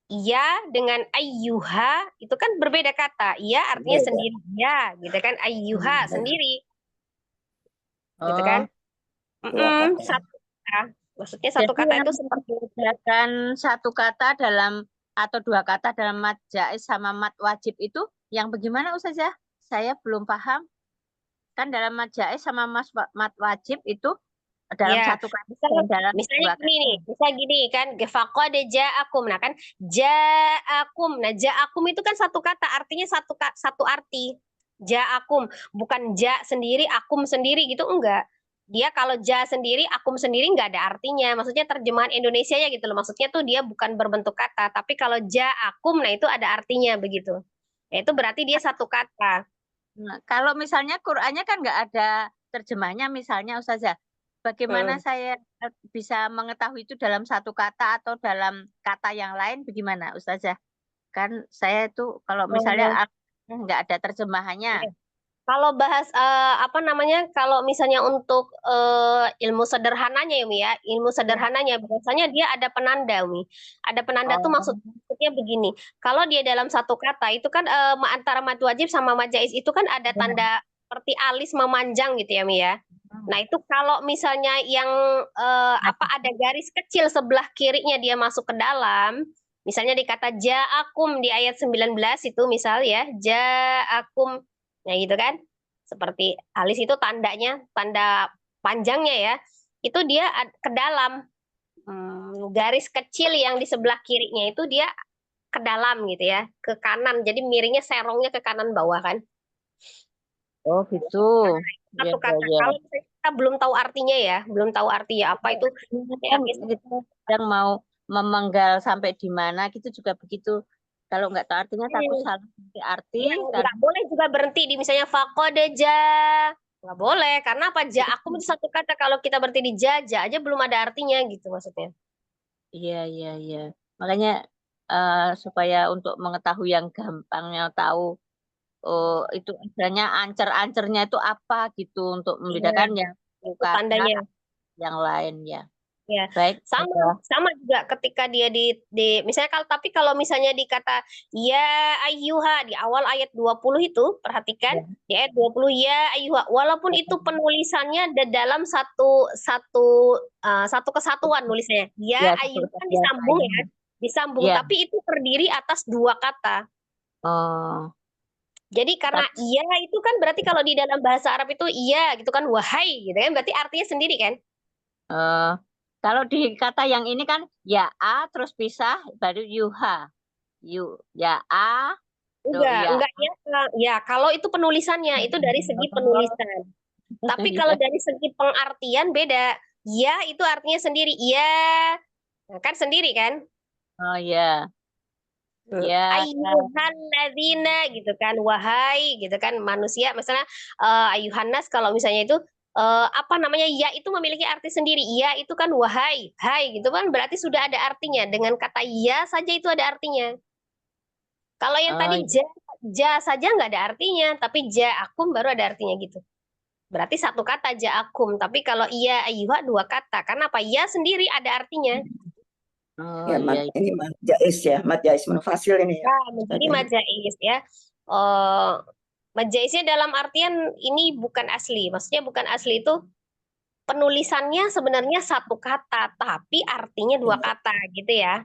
ya dengan ayyuha itu kan berbeda kata. Ya artinya sendiri ya gitu kan, ayyuha sendiri gitu kan. Satu kata. Maksudnya satu Jadi kata yang itu seperti membedakan satu kata dalam atau dua kata dalam mad jaiz sama mad wajib itu yang bagaimana Ustazah? Saya belum paham. Kan dalam mad jaiz sama mad wajib itu dalam ya, satu kata dan dalam misalnya dua gini kata. nih, misal gini kan, faqad ja'akum. Nah kan ja'akum. Nah, ja'akum itu kan satu kata, artinya satu arti. Ja'akum, bukan ja sendiri, akum sendiri gitu enggak. Dia kalau ja sendiri, akum sendiri nggak ada artinya. Maksudnya terjemahan Indonesia ya gitu loh. Maksudnya tuh dia bukan berbentuk kata, tapi kalau ja akum, nah itu ada artinya begitu. Nah, itu berarti dia satu kata. Nah, kalau misalnya Qur'annya kan nggak ada terjemahnya misalnya Ustazah. Bagaimana saya bisa mengetahui itu dalam satu kata atau dalam kata yang lain bagaimana Ustazah? Kan saya itu kalau misalnya nggak ada terjemahannya. Kalau bahas kalau misalnya untuk ilmu sederhananya ya Umi ya, ilmu sederhananya biasanya dia ada penanda Umi. Ada penanda tuh maksudnya begini. Kalau dia dalam satu kata itu kan antara mad wajib sama mad jaiz itu kan ada tanda seperti alis memanjang gitu ya Umi ya. Nah, itu kalau misalnya yang ada garis kecil sebelah kirinya dia masuk ke dalam, misalnya di kata ja'akum di ayat 19 itu misal ya, ja'akum. Nah, gitu kan. Seperti alis itu tandanya, tanda panjangnya ya. Itu dia ke dalam. Garis kecil yang di sebelah kirinya itu dia ke dalam gitu ya, ke kanan. Jadi miringnya serongnya ke kanan bawah kan. Oh, gitu. Satu kata. Kalau kita belum tahu artinya ya, belum tahu artinya apa itu. Ya, kita yang mau memenggal sampai di mana gitu juga begitu. Kalau nggak tahu artinya takut salah arti. Nggak boleh juga berhenti di misalnya faqad ja. Nggak boleh, karena apa? Ja akum itu satu kata. Kalau kita berhenti di ja aja belum ada artinya gitu maksudnya. Iya. Makanya supaya untuk mengetahui yang gampangnya tahu itu istilahnya ancer-ancernya itu apa gitu untuk membedakan yang tandanya yang lain ya. Ya, Baik, sama Ustazah. sama juga ketika dia di misalnya kalau misalnya dikata ya ayyuha di awal ayat 20 itu, perhatikan Ya. di ayat 20 ya ayyuha, walaupun itu penulisannya dalam satu kesatuan nulisnya. Ya Ya, ayyuha satu kan ya, disambung ya, ayuha. disambung, Ya. tapi itu terdiri atas dua kata. Oh, Jadi karena iya itu kan berarti kalau di dalam bahasa Arab itu iya gitu kan, wahai gitu kan, berarti artinya sendiri kan? kalau di kata yang ini kan ya a terus pisah baru yuha. Ya a, ya. Enggak ya. Ya, kalau itu penulisannya itu dari segi penulisan. Tapi kalau Iya. dari segi pengartian beda. Ya itu artinya sendiri. Iya, kan sendiri kan? Oh ya. Ya. Ayyuhalladzina gitu kan, wahai gitu kan manusia. Misalnya ayyuhannas kalau misalnya itu apa namanya ya itu memiliki arti sendiri. Ya itu kan wahai, hai gitu kan berarti sudah ada artinya. Dengan kata ya saja itu ada artinya. Kalau yang Oh, tadi ja saja nggak ada artinya, tapi ja'akum baru ada artinya gitu. Berarti satu kata ja'akum, tapi kalau iya ayyuha dua kata. Karena apa? Ya sendiri ada artinya. oh Ya, iya. ini mad jais ya, mad jais munfasil ini ya. Nah, menjadi majais ya. Majaisnya dalam artian ini bukan asli. Maksudnya bukan asli itu penulisannya sebenarnya satu kata, tapi artinya dua kata gitu ya.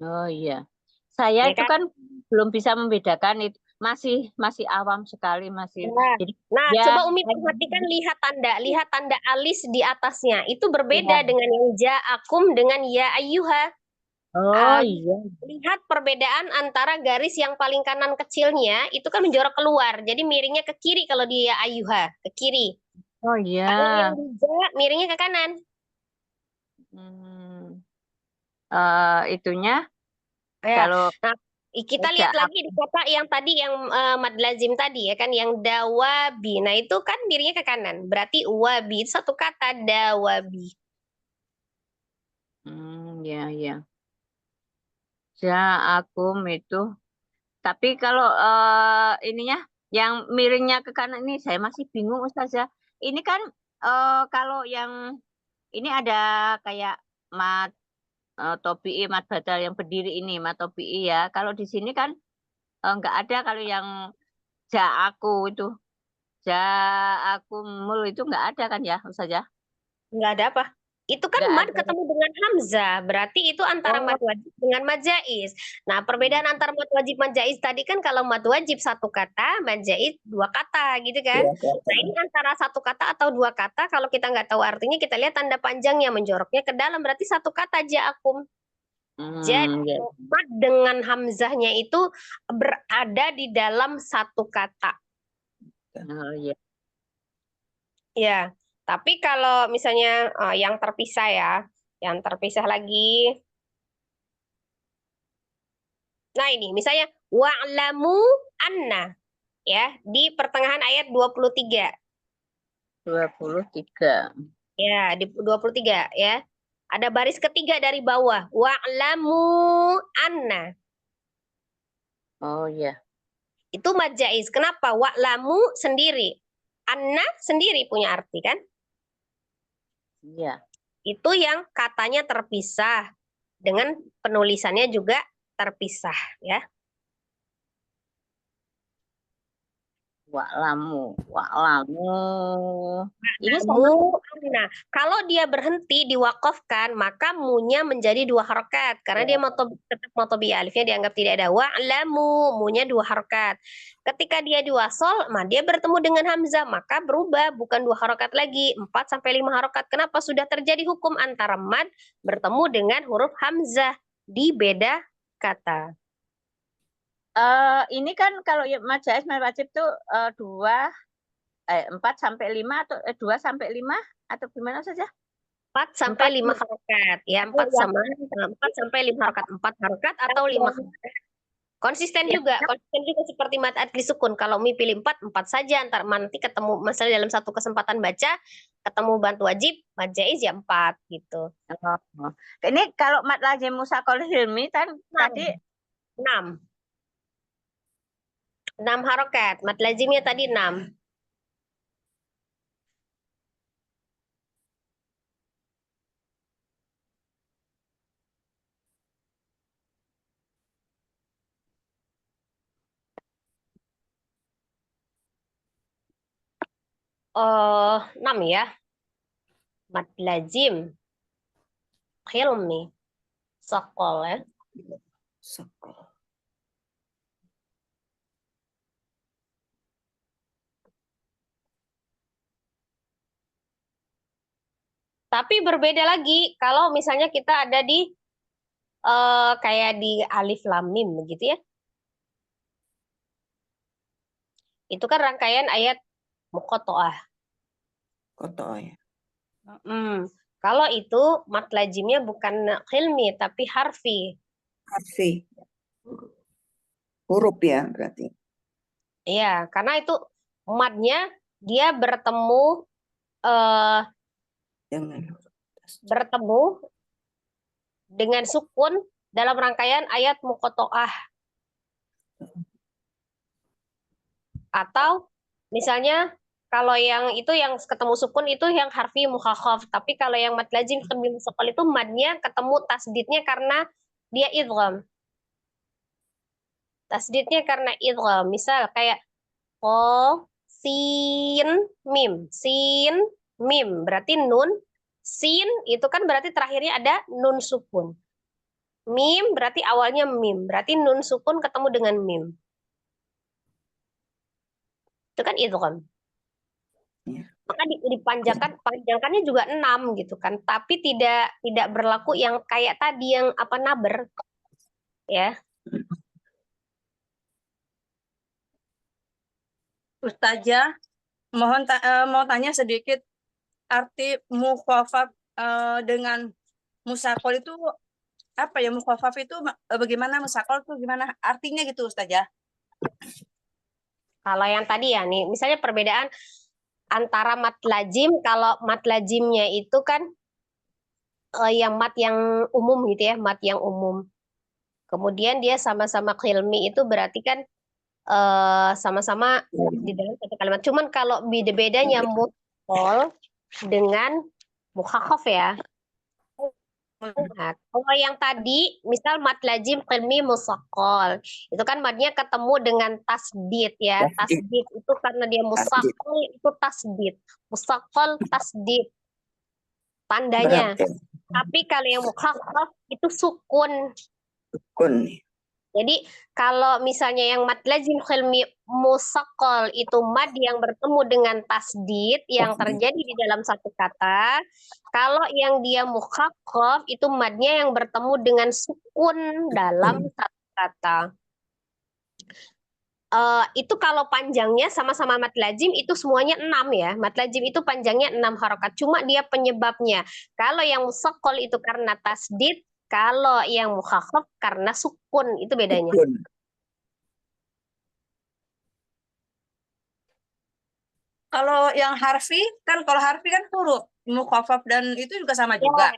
Oh iya. Saya Ya itu kan? kan belum bisa membedakan itu. Masih awam sekali masih. Nah, Jadi nah ya coba Umi perhatikan lihat tanda alis di atasnya. Itu berbeda Ya. dengan yang ja'akum dengan ya ayyuha. Oh iya. Lihat perbedaan antara garis yang paling kanan kecilnya itu kan menjorok keluar. Jadi miringnya ke kiri kalau dia ayyuha, ke kiri. Oh iya. Kalau yang di ja miringnya ke kanan. Itunya Ya. kalau Nah, kita lihat lagi di kata yang tadi yang mad lazim tadi ya kan yang dawabi. Nah, itu kan miringnya ke kanan. Berarti wabi itu satu kata dawabi. Ya ya. Ja'akum itu. Tapi kalau ininya yang miringnya ke kanan ini saya masih bingung Ustazah. Ini kan kalau yang ini ada kayak mat topi'i mat badal yang berdiri ini mat topi'i ya. Kalau di sini kan nggak ada kalau yang ja'aku itu. Ja'akumul itu nggak ada kan ya Ustazah? Nggak ada apa? Itu kan Nggak mad ada. ketemu dengan hamzah, berarti itu antara mad wajib dengan mad jaiz. Nah, perbedaan antara mad wajib mad jaiz tadi kan kalau mad wajib satu kata, mad jaiz dua kata gitu kan. Nah, ini antara satu kata atau dua kata, kalau kita nggak tahu artinya kita lihat tanda panjangnya menjoroknya ke dalam, berarti satu kata ja'akum. Jadi mad dengan hamzahnya itu berada di dalam satu kata. Oh iya. Ya. Tapi kalau misalnya yang terpisah ya, yang terpisah lagi. Nah ini misalnya wa'lamu anna ya di pertengahan ayat 23. 23. Ya, di 23 ya. Ada baris ketiga dari bawah. Wa'lamu anna. Oh iya. Itu mad jaiz. Kenapa? Wa'lamu sendiri. Anna sendiri punya arti kan? Iya. Itu yang katanya terpisah dengan penulisannya juga terpisah ya. Wa'lamu. Ini Nah, kalau dia berhenti diwakafkan, maka munya menjadi dua harokat karena dia tetap motobi alifnya dianggap tidak ada. Wa'lamu munya dua harokat. Ketika dia diwasol, dia bertemu dengan hamzah, maka berubah bukan dua harokat lagi, 4 sampai 5 harokat. Kenapa? Sudah terjadi hukum antara mad bertemu dengan huruf hamzah di beda kata. Ini kan kalau mad jaiz mad wajib tuh 4 sampai 5 atau 2 sampai 5 atau gimana saja? 4 sampai 5 harokat ya, 4 sampai 5 harokat, 4 harokat atau 5 harokat. Konsisten juga seperti mad adli sukun. Kalau Mi pilih 4 saja antar nanti ketemu masalah dalam satu kesempatan baca ketemu bantu wajib mad jaiz ya 4 gitu. Ini kalau mad lazim musaqal hilmi kan tadi 6 harokat, mad lazimnya tadi 6. 6 ya. Mad lazim, khilmi, sakol ya. Sakol. Tapi berbeda lagi kalau misalnya kita ada di kayak di alif lam mim begitu ya. Itu kan rangkaian ayat muqatta'ah. Kotoh ya. Kalau itu mad lazimnya bukan khilmi tapi harfi. Harfi. Huruf ya berarti. Iya, karena itu madnya dia bertemu dengan sukun dalam rangkaian ayat muqatta'ah. Atau misalnya kalau yang itu yang ketemu sukun itu yang harfi mukhakhaf, tapi kalau yang mad lazim khilmi musaqqal itu madnya ketemu tasdidnya karena dia idgham. Tasdidnya karena idgham. Misal kayak sin mim berarti nun, sin itu kan berarti terakhirnya ada nun sukun. Mim berarti awalnya mim, berarti nun sukun ketemu dengan mim. Itu kan idgham. Maka panjangkannya juga 6 gitu kan, tapi tidak berlaku yang kayak tadi yang apa naber. Ya. Ustazah, mau tanya sedikit arti mukhafaf dengan musakol itu apa ya? Mukhafaf itu bagaimana, musakol itu gimana artinya gitu Ustazah? Kalau yang tadi ya nih, misalnya perbedaan antara mad lazim, kalau mad lazimnya itu kan yang mad yang umum gitu ya, mad yang umum. Kemudian dia sama-sama khilmi itu berarti kan sama-sama di dalam satu kalimat. Cuman kalau beda-bedanya muthqal dengan mukhakhaf ya. Nah, kalau yang tadi, misal mad lazim khilmi musaqqal, itu kan madnya ketemu dengan tasdid ya. Tasdid itu karena dia musaqqal itu tasdid. Musaqqal tasdid. Tandanya. Tapi kalau yang mukhakhaf itu sukun. Sukun. Jadi kalau misalnya yang mad lazim khilmi musaqqal itu mad yang bertemu dengan tasdid yang terjadi di dalam satu kata. Kalau yang dia mukhakhaf itu madnya yang bertemu dengan sukun dalam satu kata. Itu kalau panjangnya sama-sama mad lazim itu semuanya 6 ya. Mad lazim itu panjangnya 6 harokat. Cuma dia penyebabnya. Kalau yang musaqqal itu karena tasdid, kalau yang mukhakhaf karena sukun, itu bedanya. Sukun. Kalau yang harfi kan huruf, mukhafaf dan itu juga sama juga.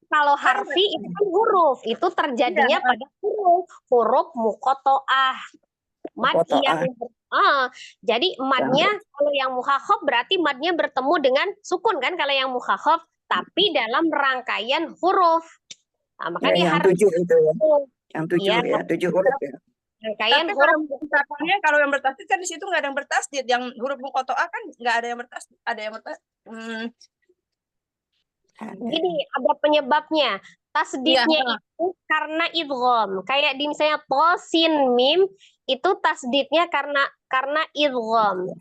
Kalau harfi itu kan huruf, itu terjadinya pada huruf muqatta'ah. Mad yang jadi madnya kalau yang mukhakhaf berarti madnya bertemu dengan sukun kan kalau yang mukhakhaf, tapi dalam rangkaian huruf. Nah, makanya yang harfi 7 itu ya. Yang 7 huruf ya. Rangkaian Tapi huruf. kalau yang bertasdid kan di situ nggak ada yang bertasdid, yang huruf muqatta'ah kan nggak ada yang bertasdid, ada yang bertasdid. Jadi ada penyebabnya. Tasdidnya itu karena idgham. Kayak di misalnya tosin mim itu tasdidnya karena idgham.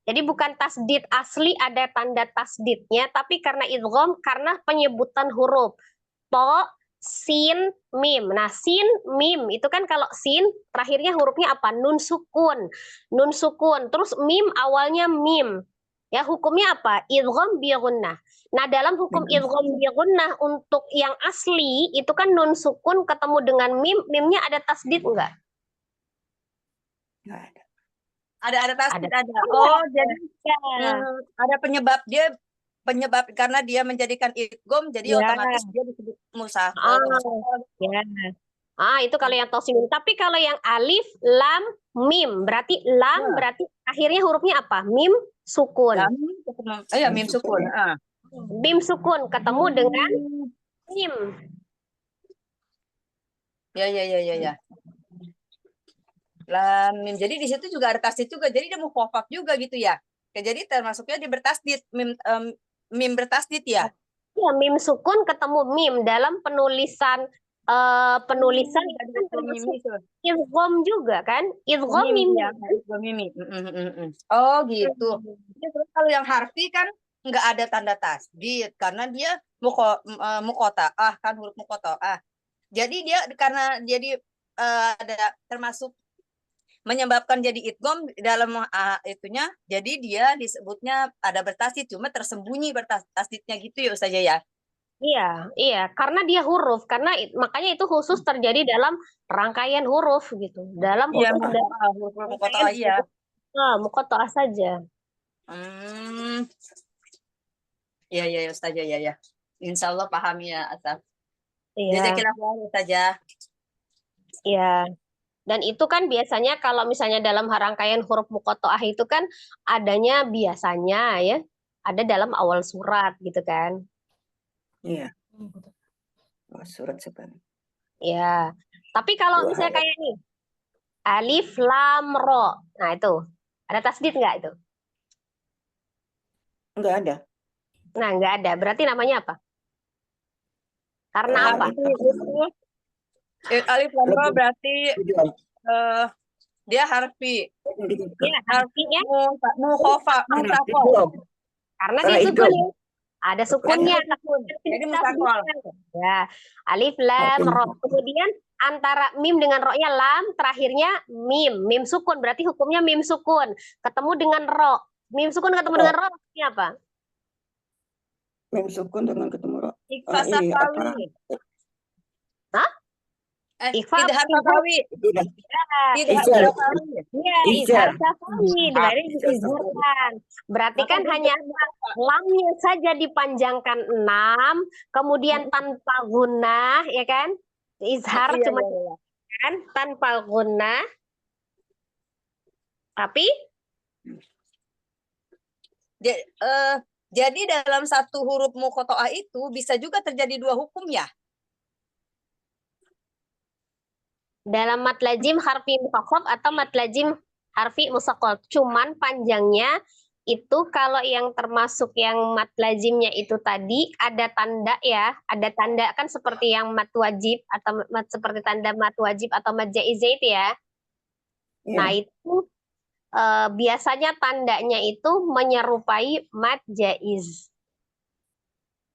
Jadi bukan tasdid asli ada tanda tasdidnya, tapi karena idgham karena penyebutan huruf. Sin mim. Nah, sin mim itu kan kalau sin terakhirnya hurufnya apa? Nun sukun. Nun sukun. Terus mim awalnya mim. Ya, hukumnya apa? Idgham bi gunnah. Nah, dalam hukum idgham bi gunnah untuk yang asli itu kan nun sukun ketemu dengan mim, mimnya ada tasdid enggak? Enggak ada. Ada tasdid ada. Oh, jadi ada penyebab karena dia menjadikan idgham jadi otomatis dia disebut musaqqal. Itu kalau yang tosin. Tapi kalau yang alif lam mim berarti lam berarti akhirnya hurufnya apa? Mim sukun. Mim sukun. Mim sukun ketemu dengan mim. Ya. Lam mim. Jadi di situ juga ada tasdid juga. Jadi dia mukhafaf juga gitu ya. Jadi termasuknya di bertasdid, mim bertasdid ya. Ya, mim sukun ketemu mim dalam penulisan penulisan itu kan termasuk idgham juga kan? Idgham mim. Ya, idgham mim. Oh gitu. Jadi kalau yang harfi kan nggak ada tanda tasdid karena dia muqatta'ah kan, huruf muqatta'ah. Jadi dia karena jadi ada termasuk menyebabkan jadi idgham dalam itunya, jadi dia disebutnya ada bertasdid, cuma tersembunyi bertasdidnya gitu ya Ustazah ya. Iya, karena dia huruf, makanya itu khusus terjadi dalam rangkaian huruf gitu, dalam Iya, huruf muqatta'ah iya. Muqatta'ah saja. Iya Ustazah ya. Insya Allah paham ya Asaf. Iya. Jazakillah khair Ustazah. Iya. Dan itu kan biasanya kalau misalnya dalam rangkaian huruf muqatta'ah itu kan adanya biasanya ya, ada dalam awal surat gitu kan. Iya. Surat sebenarnya. Ya, tapi kalau misalnya kayak nih, alif lam ro, nah itu ada tasdid nggak itu? Enggak ada. Nah, nggak ada. Berarti namanya apa? Karena apa? Alif lam ro berarti dia harfi. Ya, harfinya mukhafaf. Karena dia sukun ya. Ada sukunnya. Jadi mustaqol. Ya, alif lam ro. Kemudian antara mim dengan ro-nya lam, terakhirnya mim. Mim sukun berarti hukumnya mim sukun. Ketemu dengan ro. Mim sukun ketemu dengan ro ini apa? Mim sukun dengan ketemu ro. Ikhfa safawi. Hah? Idhar safawi. Iya, idhar safawi. Berarti kan hanya lamnya saja dipanjangkan 6, kemudian tanpa gunnah, ya kan? Izhar cuma kan tanpa gunnah. Tapi jadi dalam satu huruf muqatta'ah itu bisa juga terjadi dua hukum ya? Dalam mat lazim harfi mukhafaf atau mat lazim harfi musaqqal. Cuman panjangnya itu kalau yang termasuk yang mat lazimnya itu tadi ada tanda ya, ada tanda kan seperti yang mat wajib atau seperti tanda mat wajib atau mat jaiz itu ya. Nah, itu biasanya tandanya itu menyerupai mat jaiz.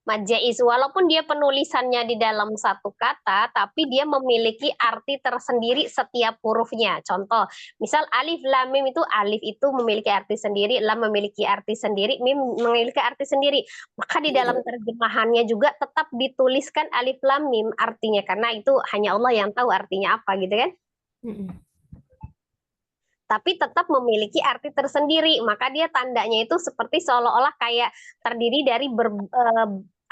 Mat jaiz walaupun dia penulisannya di dalam satu kata, tapi dia memiliki arti tersendiri setiap hurufnya. Contoh, misal alif lam mim itu alif itu memiliki arti sendiri, lam memiliki arti sendiri, mim memiliki arti sendiri. Maka di dalam terjemahannya juga tetap dituliskan alif lam mim artinya, karena itu hanya Allah yang tahu artinya apa gitu kan. Tapi tetap memiliki arti tersendiri, maka dia tandanya itu seperti seolah-olah kayak terdiri dari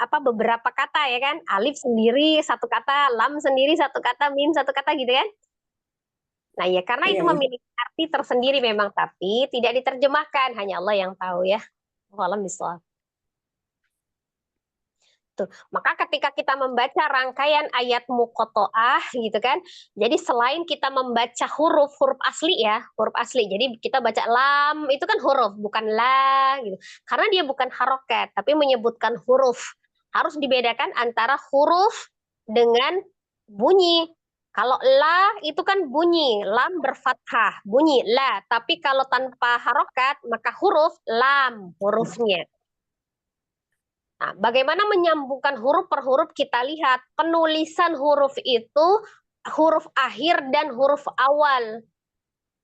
beberapa kata ya kan, alif sendiri satu kata, lam sendiri satu kata, mim satu kata gitu kan. Nah ya karena itu memiliki arti tersendiri memang, tapi tidak diterjemahkan, hanya Allah yang tahu ya. Wallahu a'lam. Maka ketika kita membaca rangkaian ayat muqatta'ah gitu kan, jadi selain kita membaca huruf asli ya, huruf asli, jadi kita baca lam itu kan huruf bukan la gitu, karena dia bukan harokat tapi menyebutkan huruf. Harus dibedakan antara huruf dengan bunyi. Kalau la itu kan bunyi, lam berfathah, bunyi la, tapi kalau tanpa harokat maka huruf lam hurufnya. Nah, bagaimana menyambungkan huruf per huruf? Kita lihat penulisan huruf itu huruf akhir dan huruf awal.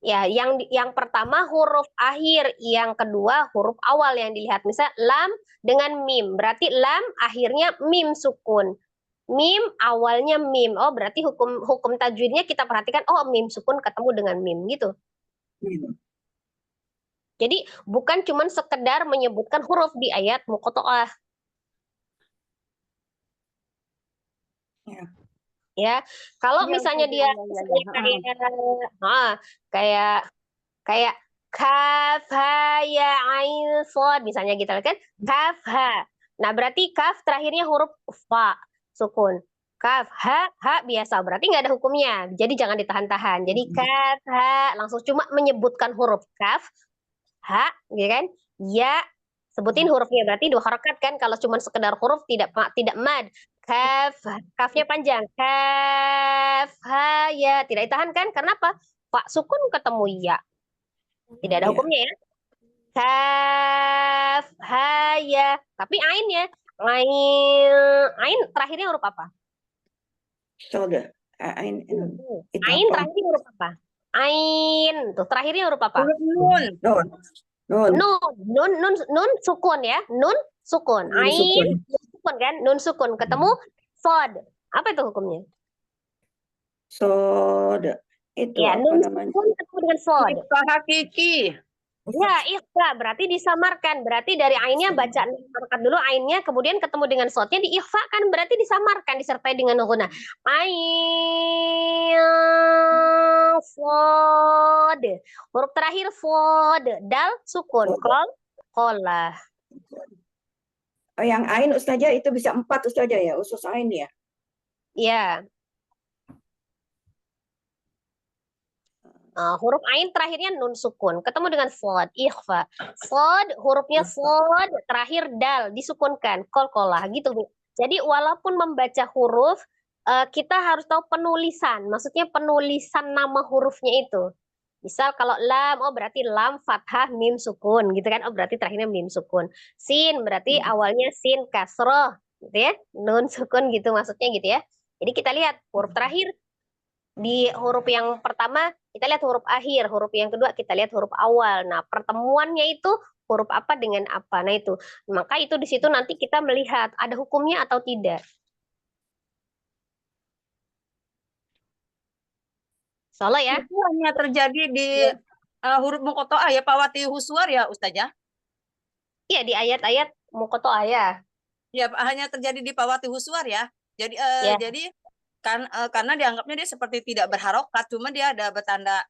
Ya, yang pertama huruf akhir, yang kedua huruf awal yang dilihat. Misal lam dengan mim, berarti lam akhirnya mim sukun. Mim awalnya mim. Oh, berarti hukum tajwidnya kita perhatikan, oh mim sukun ketemu dengan mim gitu. Jadi bukan cuma sekedar menyebutkan huruf di ayat muqatta'ah. Ya, kalau misalnya dia kayak kaf ha ya ain shad misalnya gitu kan, kaf ha. Nah, berarti kaf terakhirnya huruf fa sukun. Kaf ha biasa, berarti nggak ada hukumnya. Jadi jangan ditahan-tahan. Jadi kaf ha langsung cuma menyebutkan huruf kaf ha, gitu kan? Ya, sebutin hurufnya berarti 2 harokat kan? Kalau cuma sekedar huruf tidak mad. Kaf, kafnya panjang. Kaf, ha, ya. Tidak ditahan kan? Karena apa? Fa sukun ketemu ya. Tidak ada Iya. hukumnya ya. Kaf, ha, ya. Tapi ainnya, ain terakhirnya huruf apa? Soda. Ain. Itu Ain apa? terakhirnya huruf apa? Ain. Tuh terakhirnya huruf apa? Huruf nun. Nun sukun ya. Nun sukun. Nun Ain sukun. sukun kan? Nun sukun ketemu sod. Apa itu hukumnya? Soda. Itu Ya, apa nun namanya? sukun ketemu dengan sod. Ikhfa hakiki. Ya, ikhfa berarti disamarkan. Berarti dari ainnya baca harokat dulu ainnya, kemudian ketemu dengan sodnya diikhfakan, berarti disamarkan disertai dengan ghunah. Ain sod. Huruf terakhir sod, dal sukun, kol kolah. Oh, yang ain Ustazah itu bisa 4 Ustazah ya, usus ain ya. Ya. Huruf ain terakhirnya nun sukun, ketemu dengan sod, ikhfa. Sod, hurufnya sod, terakhir dal, disukunkan, kolkolah, gitu Bu. Jadi walaupun membaca huruf, kita harus tahu penulisan, maksudnya penulisan nama hurufnya itu. Misal kalau lam, oh berarti lam fathah mim sukun, gitu kan? Oh berarti terakhirnya mim sukun. Sin berarti awalnya sin kasroh, gitu ya? Nun sukun gitu maksudnya gitu ya. Jadi kita lihat huruf terakhir. Di huruf yang pertama kita lihat huruf akhir, huruf yang kedua kita lihat huruf awal. Nah, pertemuannya itu huruf apa dengan apa. Nah, itu. Maka itu di situ nanti kita melihat ada hukumnya atau tidak. Salah ya? Itu hanya terjadi di huruf muqatta'ah ya, Pawati Huswar ya, Ustazah? Iya, di ayat-ayat muqatta'ah ya. Ya, hanya terjadi di Pawati Huswar ya. Jadi Ya. jadi kan karena dianggapnya dia seperti tidak berharokat, cuma dia ada bertanda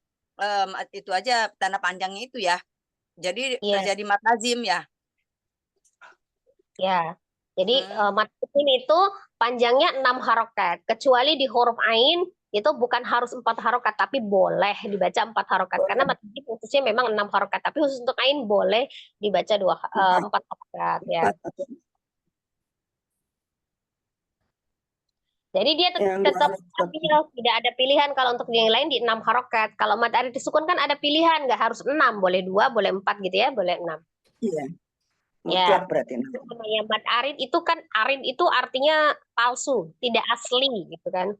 itu aja tanda panjangnya itu ya. Jadi Iya. terjadi mad lazim ya. Ya. Jadi mad lazim itu panjangnya 6 harokat. Kecuali di huruf ain itu bukan harus 4 harokat, tapi boleh dibaca 4 harokat. Karena mad lazim khususnya memang 6 harokat, tapi khusus untuk ain boleh dibaca 4 harokat ya. Jadi dia tetap tidak ada pilihan kalau untuk yang lain di 6 harokat. Kalau mad arid disukun kan ada pilihan, nggak harus 6, boleh 2, boleh 4 gitu ya, boleh 6. Iya. Ya. Mutlak berarti. Namanya mad arid itu kan arid itu artinya palsu, tidak asli gitu kan.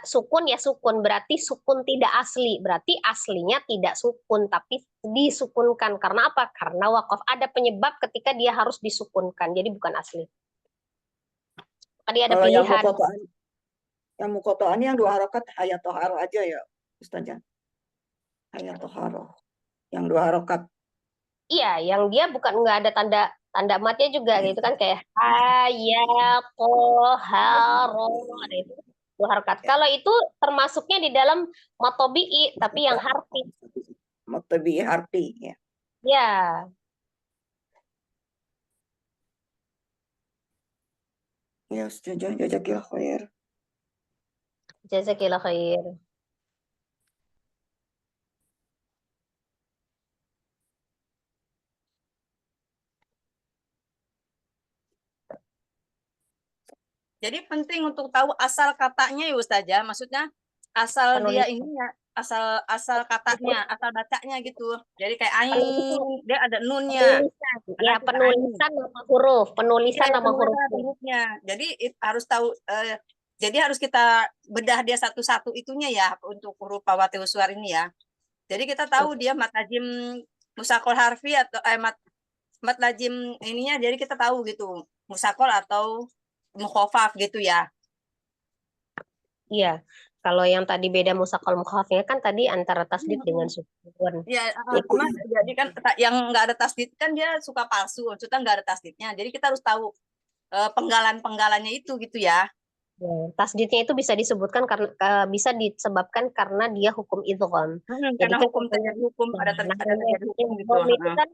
Sukun ya sukun, berarti sukun tidak asli, berarti aslinya tidak sukun tapi disukunkan. Karena apa? Karena waqaf ada penyebab ketika dia harus disukunkan, jadi bukan asli. Tadi ada Kalau pilihan. Yang muqatta'ahnya yang 2 harokat hayat toharoh aja ya Ustazah. Hayat toharoh. Yang 2 harokat. Iya, yang dia bukan nggak ada tanda matnya juga gitu kan, kayak hayat toharoh itu 2 harokat. Kalau itu termasuknya di dalam matobi'i tapi yang harfi. Matobi'i harfi ya. Ya. Ya Ustazah, jazakillah khair. Jazakillah khair. Jadi penting untuk tahu asal katanya ya Ustazah, maksudnya asal dia ininya, asal katanya, asal bacanya gitu. Jadi kayak ain, dia ada nunnya. Ya, penulisan nama huruf, penulisan nama hurufnya. Jadi harus tahu jadi harus kita bedah dia satu-satu itunya ya untuk huruf Pawati Huswar ini ya. Jadi kita tahu dia mad lazim musakol harfi atau mad lazim ininya, jadi kita tahu gitu musakol atau mukhafaf gitu ya. Iya. Kalau yang tadi beda musakol mukhafafnya kan tadi antara tasdid dengan sukun. Ya, jadi kan yang nggak ada tasdid kan dia suka palsu, maksudnya nggak ada tasdidnya. Jadi kita harus tahu penggalan-penggalannya itu gitu ya. Ya, tasdidnya itu bisa disebutkan karena bisa disebabkan karena dia hukum idgham. Karena hukum ada terjadi hukum gitu. Itu kan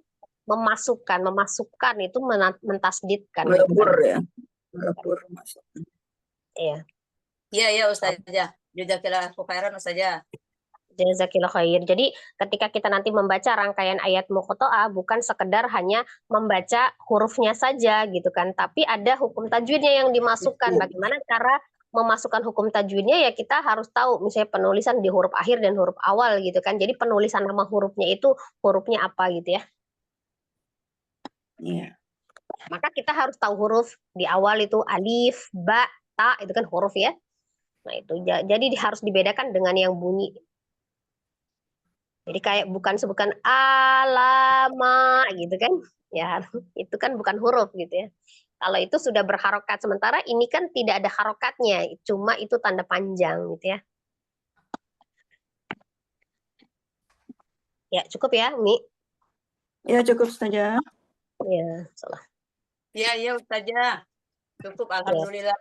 memasukkan itu mentasdidkan. Melebur ya. Melebur masuk. Iya. Iya Ustazah. Jazakillah khairan Ustazah. Jazakillah khair. Jadi ketika kita nanti membaca rangkaian ayat muqoto'ah bukan sekedar hanya membaca hurufnya saja gitu kan, tapi ada hukum tajwidnya yang dimasukkan. Bagaimana cara memasukkan hukum tajwidnya ya kita harus tahu misalnya penulisan di huruf akhir dan huruf awal gitu kan. Jadi penulisan nama hurufnya itu hurufnya apa gitu ya. Iya. Maka kita harus tahu huruf di awal itu alif, ba, ta itu kan huruf ya. Nah itu jadi harus dibedakan dengan yang bunyi. Jadi kayak bukan alama gitu kan. Ya, itu kan bukan huruf gitu ya. Kalau itu sudah berharokat, sementara ini kan tidak ada harokatnya, cuma itu tanda panjang gitu ya. Ya, cukup ya, Umi? Ya, cukup Ustazah. Ya, salah. Iya, Ustazah. Cukup, alhamdulillah.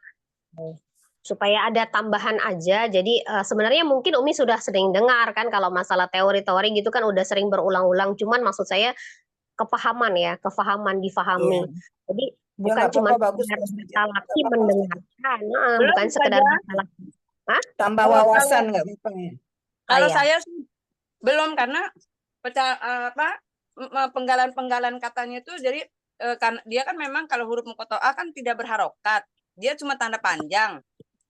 Supaya ada tambahan aja. Jadi sebenarnya mungkin Umi sudah sering dengar kan kalau masalah teori-teori gitu kan udah sering berulang-ulang. Cuman maksud saya kepahaman ya, difahami. Jadi bukan cuma sekedar laki mendengarkan, bukan sekedar laki. Tambah wawasan nggak apa ya? Kalau saya sih belum, karena penggalan-penggalan katanya itu jadi kan dia kan memang kalau huruf muqoto'ah kan tidak berharokat. Dia cuma tanda panjang.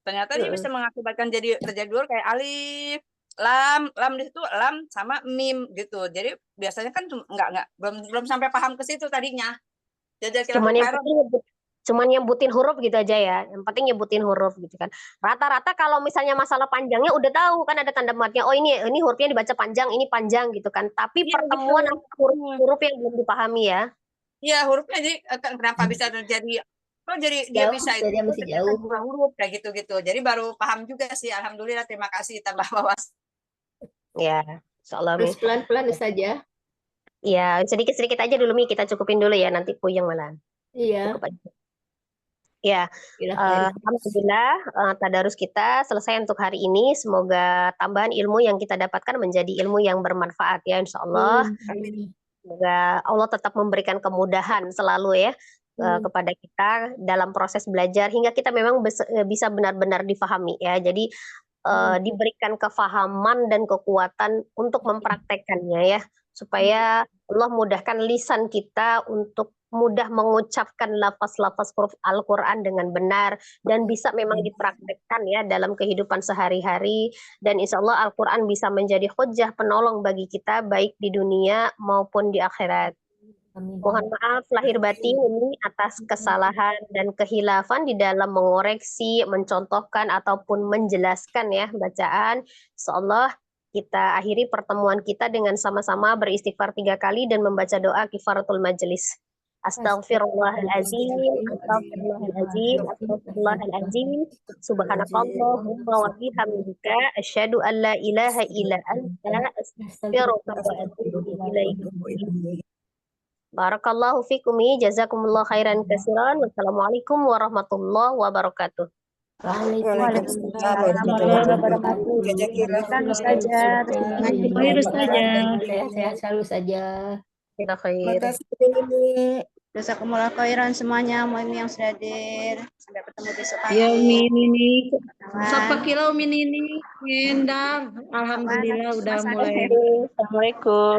Ternyata dia bisa mengakibatkan terjadi dua kayak alif, lam di situ lam sama mim gitu. Jadi biasanya kan belum sampai paham ke situ tadinya. Jadi cuman nyebutin huruf gitu aja ya. Yang penting nyebutin huruf gitu kan. Rata-rata kalau misalnya masalah panjangnya udah tahu kan ada tanda matnya. Oh ini hurufnya dibaca panjang, ini panjang gitu kan. Tapi pertemuan huruf yang belum dipahami ya. Iya, hurufnya jadi kenapa bisa terjadi? Oh jadi dia bisa itu masih jauh. Dua huruf kayak gitu-gitu. Jadi baru paham juga sih. Alhamdulillah, terima kasih tambah wawasan. Ya, insyaallah. Terus pelan-pelan saja. Ya, sedikit-sedikit aja dulu Mi, kita cukupin dulu ya, nanti puyeng malah. Iya. Ya, alhamdulillah tadarus kita selesai untuk hari ini. Semoga tambahan ilmu yang kita dapatkan menjadi ilmu yang bermanfaat ya, insyaallah. Semoga Allah tetap memberikan kemudahan selalu ya kepada kita dalam proses belajar hingga kita memang bisa benar-benar difahami ya. Jadi diberikan kefahaman dan kekuatan untuk mempraktekkannya ya, supaya Allah mudahkan lisan kita untuk mudah mengucapkan lafaz-lafaz huruf Al-Quran dengan benar dan bisa memang dipraktekkan ya dalam kehidupan sehari-hari, dan insya Allah Al-Quran bisa menjadi hujjah penolong bagi kita baik di dunia maupun di akhirat. Mohon maaf lahir batin ini atas kesalahan dan kehilafan di dalam mengoreksi, mencontohkan ataupun menjelaskan ya bacaan. Insyaallah kita akhiri pertemuan kita dengan sama-sama beristighfar 3 kali dan membaca doa kifaratul majelis. Astaghfirullahaladzim, astaghfirullahaladzim, astaghfirullahaladzim, subhanakallahumma wa bihamdika, asyhadu an la ilaha illa anta, astaghfiruka wa atubu ilaik. Barakallahu fikum, jazakumullah khairan katsiran. Wassalamualaikum warahmatullahi wabarakatuh. Waalaikumsalam warahmatullahi wabarakatuh. Sehat selalu saja. Terima kasih. Jazakumullah khairan semuanya, Muimi yang sudah hadir. Sampai ketemu besok pagi. Ya, Nini. Sapa kilo Nini. Ngendang. Alhamdulillah udah mulai. Assalamualaikum.